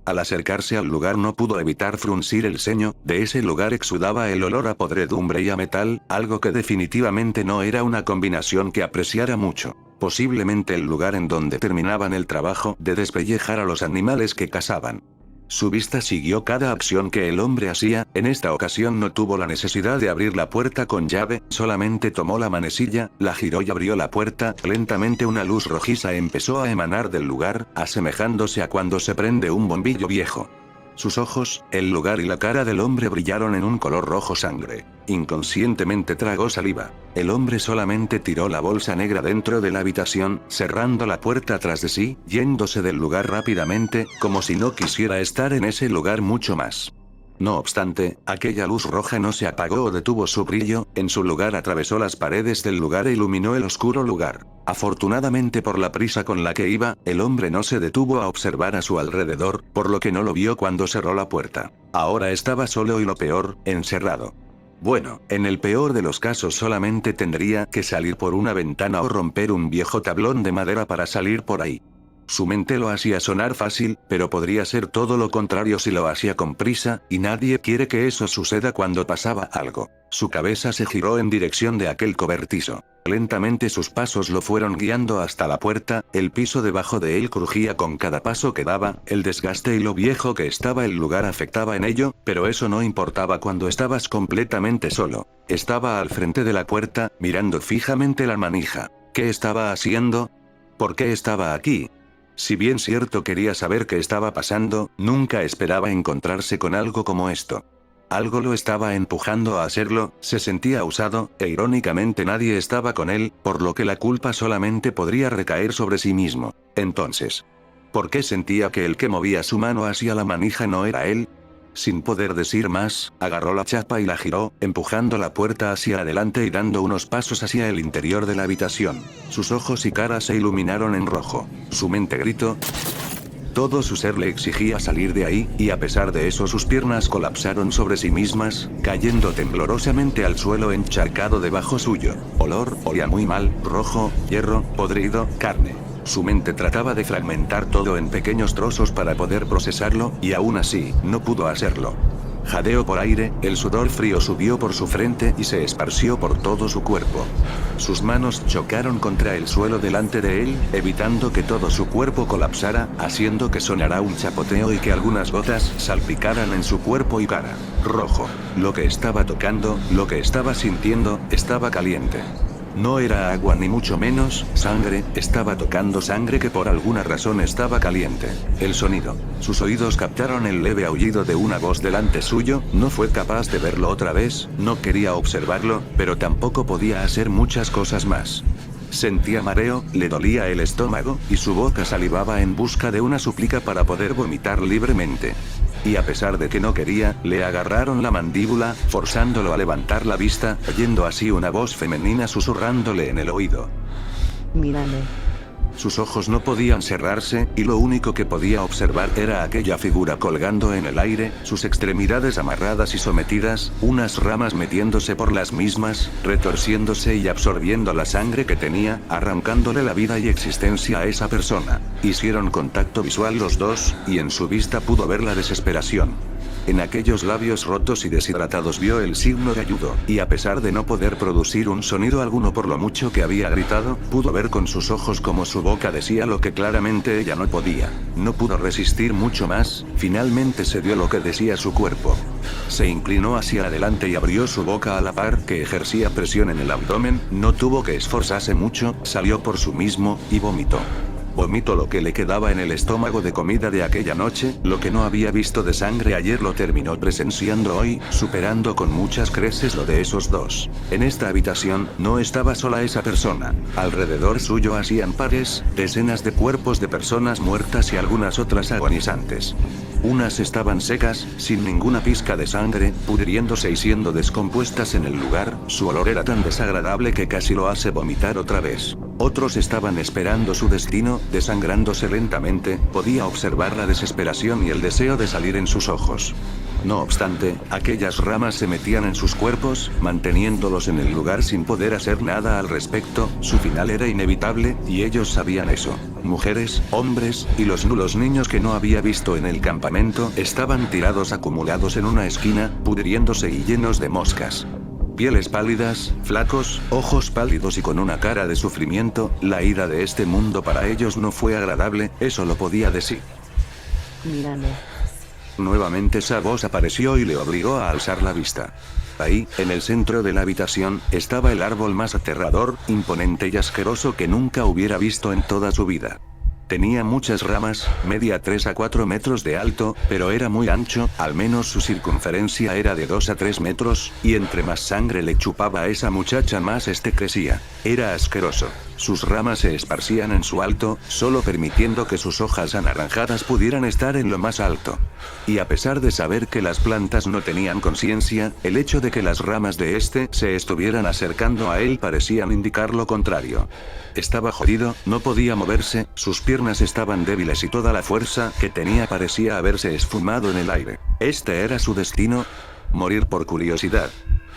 Al acercarse al lugar no pudo evitar fruncir el ceño, de ese lugar exudaba el olor a podredumbre y a metal, algo que definitivamente no era una combinación que apreciara mucho. Posiblemente el lugar en donde terminaban el trabajo de despellejar a los animales que cazaban. Su vista siguió cada acción que el hombre hacía, en esta ocasión no tuvo la necesidad de abrir la puerta con llave, solamente tomó la manecilla, la giró y abrió la puerta, lentamente una luz rojiza empezó a emanar del lugar, asemejándose a cuando se prende un bombillo viejo. Sus ojos, el lugar y la cara del hombre brillaron en un color rojo sangre. Inconscientemente tragó saliva. El hombre solamente tiró la bolsa negra dentro de la habitación, cerrando la puerta tras de sí, yéndose del lugar rápidamente, como si no quisiera estar en ese lugar mucho más. No obstante, aquella luz roja no se apagó o detuvo su brillo, en su lugar atravesó las paredes del lugar e iluminó el oscuro lugar. Afortunadamente por la prisa con la que iba, el hombre no se detuvo a observar a su alrededor, por lo que no lo vio cuando cerró la puerta. Ahora estaba solo y lo peor, encerrado. Bueno, en el peor de los casos solamente tendría que salir por una ventana o romper un viejo tablón de madera para salir por ahí. Su mente lo hacía sonar fácil, pero podría ser todo lo contrario si lo hacía con prisa, y nadie quiere que eso suceda cuando pasaba algo. Su cabeza se giró en dirección de aquel cobertizo. Lentamente sus pasos lo fueron guiando hasta la puerta, el piso debajo de él crujía con cada paso que daba, el desgaste y lo viejo que estaba el lugar afectaba en ello, pero eso no importaba cuando estabas completamente solo. Estaba al frente de la puerta, mirando fijamente la manija. ¿Qué estaba haciendo? ¿Por qué estaba aquí? Si bien cierto quería saber qué estaba pasando, nunca esperaba encontrarse con algo como esto. Algo lo estaba empujando a hacerlo, se sentía usado, e irónicamente nadie estaba con él, por lo que la culpa solamente podría recaer sobre sí mismo. Entonces, ¿por qué sentía que el que movía su mano hacia la manija no era él? Sin poder decir más, agarró la chapa y la giró, empujando la puerta hacia adelante y dando unos pasos hacia el interior de la habitación. Sus ojos y cara se iluminaron en rojo. Su mente gritó. Todo su ser le exigía salir de ahí, y a pesar de eso sus piernas colapsaron sobre sí mismas, cayendo temblorosamente al suelo encharcado debajo suyo. Olía muy mal, rojo, hierro, podrido, carne. Su mente trataba de fragmentar todo en pequeños trozos para poder procesarlo, y aún así, no pudo hacerlo. Jadeó por aire, el sudor frío subió por su frente y se esparció por todo su cuerpo. Sus manos chocaron contra el suelo delante de él, evitando que todo su cuerpo colapsara, haciendo que sonara un chapoteo y que algunas gotas salpicaran en su cuerpo y cara. Rojo. Lo que estaba tocando, lo que estaba sintiendo, estaba caliente. No era agua ni mucho menos sangre, estaba tocando sangre que por alguna razón estaba caliente. El sonido. Sus oídos captaron el leve aullido de una voz delante suyo, no fue capaz de verlo otra vez, no quería observarlo, pero tampoco podía hacer muchas cosas más. Sentía mareo, le dolía el estómago, y su boca salivaba en busca de una súplica para poder vomitar libremente. Y a pesar de que no quería, le agarraron la mandíbula, forzándolo a levantar la vista, oyendo así una voz femenina susurrándole en el oído. Mírame. Sus ojos no podían cerrarse, y lo único que podía observar era aquella figura colgando en el aire, sus extremidades amarradas y sometidas, unas ramas metiéndose por las mismas, retorciéndose y absorbiendo la sangre que tenía, arrancándole la vida y existencia a esa persona. Hicieron contacto visual los dos, y en su vista pudo ver la desesperación. En aquellos labios rotos y deshidratados vio el signo de ayudo, y a pesar de no poder producir un sonido alguno por lo mucho que había gritado, pudo ver con sus ojos como su boca decía lo que claramente ella no podía. No pudo resistir mucho más, finalmente se dio lo que decía su cuerpo. Se inclinó hacia adelante y abrió su boca a la par que ejercía presión en el abdomen, no tuvo que esforzarse mucho, salió por sí mismo, y vomitó. Vomitó lo que le quedaba en el estómago de comida de aquella noche, lo que no había visto de sangre ayer lo terminó presenciando hoy, superando con muchas creces lo de esos dos. En esta habitación, no estaba sola esa persona. Alrededor suyo hacían pares, decenas de cuerpos de personas muertas y algunas otras agonizantes. Unas estaban secas, sin ninguna pizca de sangre, pudriéndose y siendo descompuestas en el lugar, su olor era tan desagradable que casi lo hace vomitar otra vez. Otros estaban esperando su destino, desangrándose lentamente, podía observar la desesperación y el deseo de salir en sus ojos. No obstante, aquellas ramas se metían en sus cuerpos, manteniéndolos en el lugar sin poder hacer nada al respecto, su final era inevitable, y ellos sabían eso. Mujeres, hombres, y los nulos niños que no había visto en el campamento, estaban tirados acumulados en una esquina, pudriéndose y llenos de moscas. Pieles pálidas, flacos, ojos pálidos y con una cara de sufrimiento, la ira de este mundo para ellos no fue agradable, eso lo podía decir. Mírame. Nuevamente esa voz apareció y le obligó a alzar la vista. Ahí, en el centro de la habitación, estaba el árbol más aterrador, imponente y asqueroso que nunca hubiera visto en toda su vida. Tenía muchas ramas, media 3 a 4 metros de alto, pero era muy ancho, al menos su circunferencia era de 2 a 3 metros, y entre más sangre le chupaba a esa muchacha más crecía. Era asqueroso. Sus ramas se esparcían en su alto, solo permitiendo que sus hojas anaranjadas pudieran estar en lo más alto. Y a pesar de saber que las plantas no tenían conciencia, el hecho de que las ramas de se estuvieran acercando a él parecían indicar lo contrario. Estaba jodido, no podía moverse, sus piernas estaban débiles y toda la fuerza que tenía parecía haberse esfumado en el aire. ¿Este era su destino? Morir por curiosidad.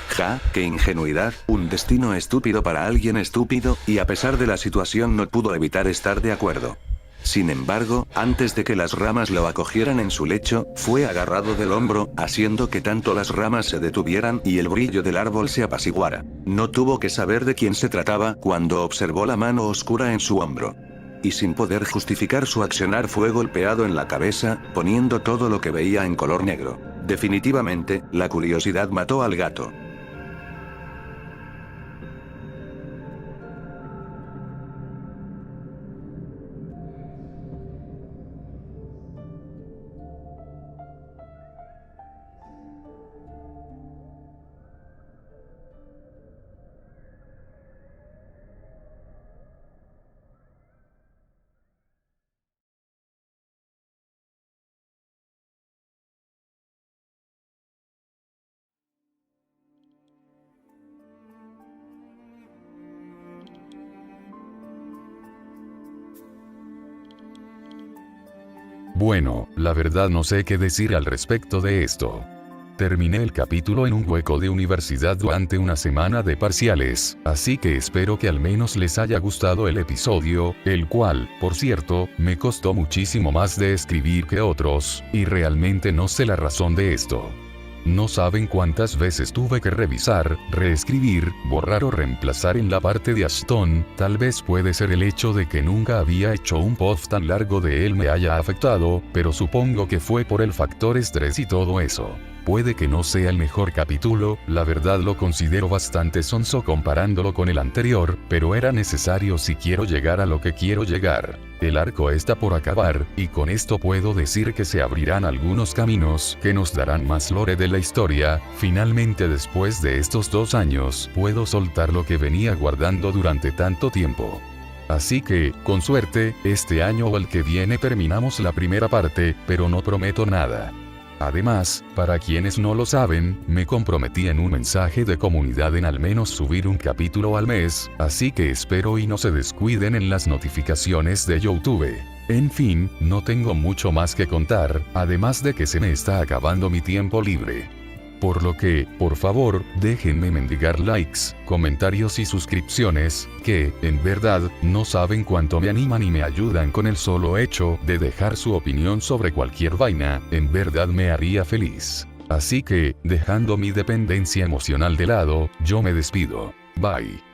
Ja, qué ingenuidad, un destino estúpido para alguien estúpido, y a pesar de la situación no pudo evitar estar de acuerdo. Sin embargo, antes de que las ramas lo acogieran en su lecho, fue agarrado del hombro, haciendo que tanto las ramas se detuvieran y el brillo del árbol se apaciguara. No tuvo que saber de quién se trataba cuando observó la mano oscura en su hombro. Y sin poder justificar su accionar fue golpeado en la cabeza, poniendo todo lo que veía en color negro. Definitivamente, la curiosidad mató al gato. Bueno, la verdad no sé qué decir al respecto de esto. Terminé el capítulo en un hueco de universidad durante una semana de parciales, así que espero que al menos les haya gustado el episodio, el cual, por cierto, me costó muchísimo más de escribir que otros, y realmente no sé la razón de esto. No saben cuántas veces tuve que revisar, reescribir, borrar o reemplazar en la parte de Ashton. Tal vez puede ser el hecho de que nunca había hecho un post tan largo de él me haya afectado, pero supongo que fue por el factor estrés y todo eso. Puede que no sea el mejor capítulo, la verdad lo considero bastante sonso comparándolo con el anterior, pero era necesario si quiero llegar a lo que quiero llegar. El arco está por acabar, y con esto puedo decir que se abrirán algunos caminos que nos darán más lore de la historia. Finalmente, después de estos 2 años, puedo soltar lo que venía guardando durante tanto tiempo. Así que, con suerte, este año o el que viene terminamos la primera parte, pero no prometo nada. Además, para quienes no lo saben, me comprometí en un mensaje de comunidad en al menos subir un capítulo al mes, así que espero y no se descuiden en las notificaciones de YouTube. En fin, no tengo mucho más que contar, además de que se me está acabando mi tiempo libre. Por lo que, por favor, déjenme mendigar likes, comentarios y suscripciones, que, en verdad, no saben cuánto me animan y me ayudan con el solo hecho de dejar su opinión sobre cualquier vaina, en verdad me haría feliz. Así que, dejando mi dependencia emocional de lado, yo me despido. Bye.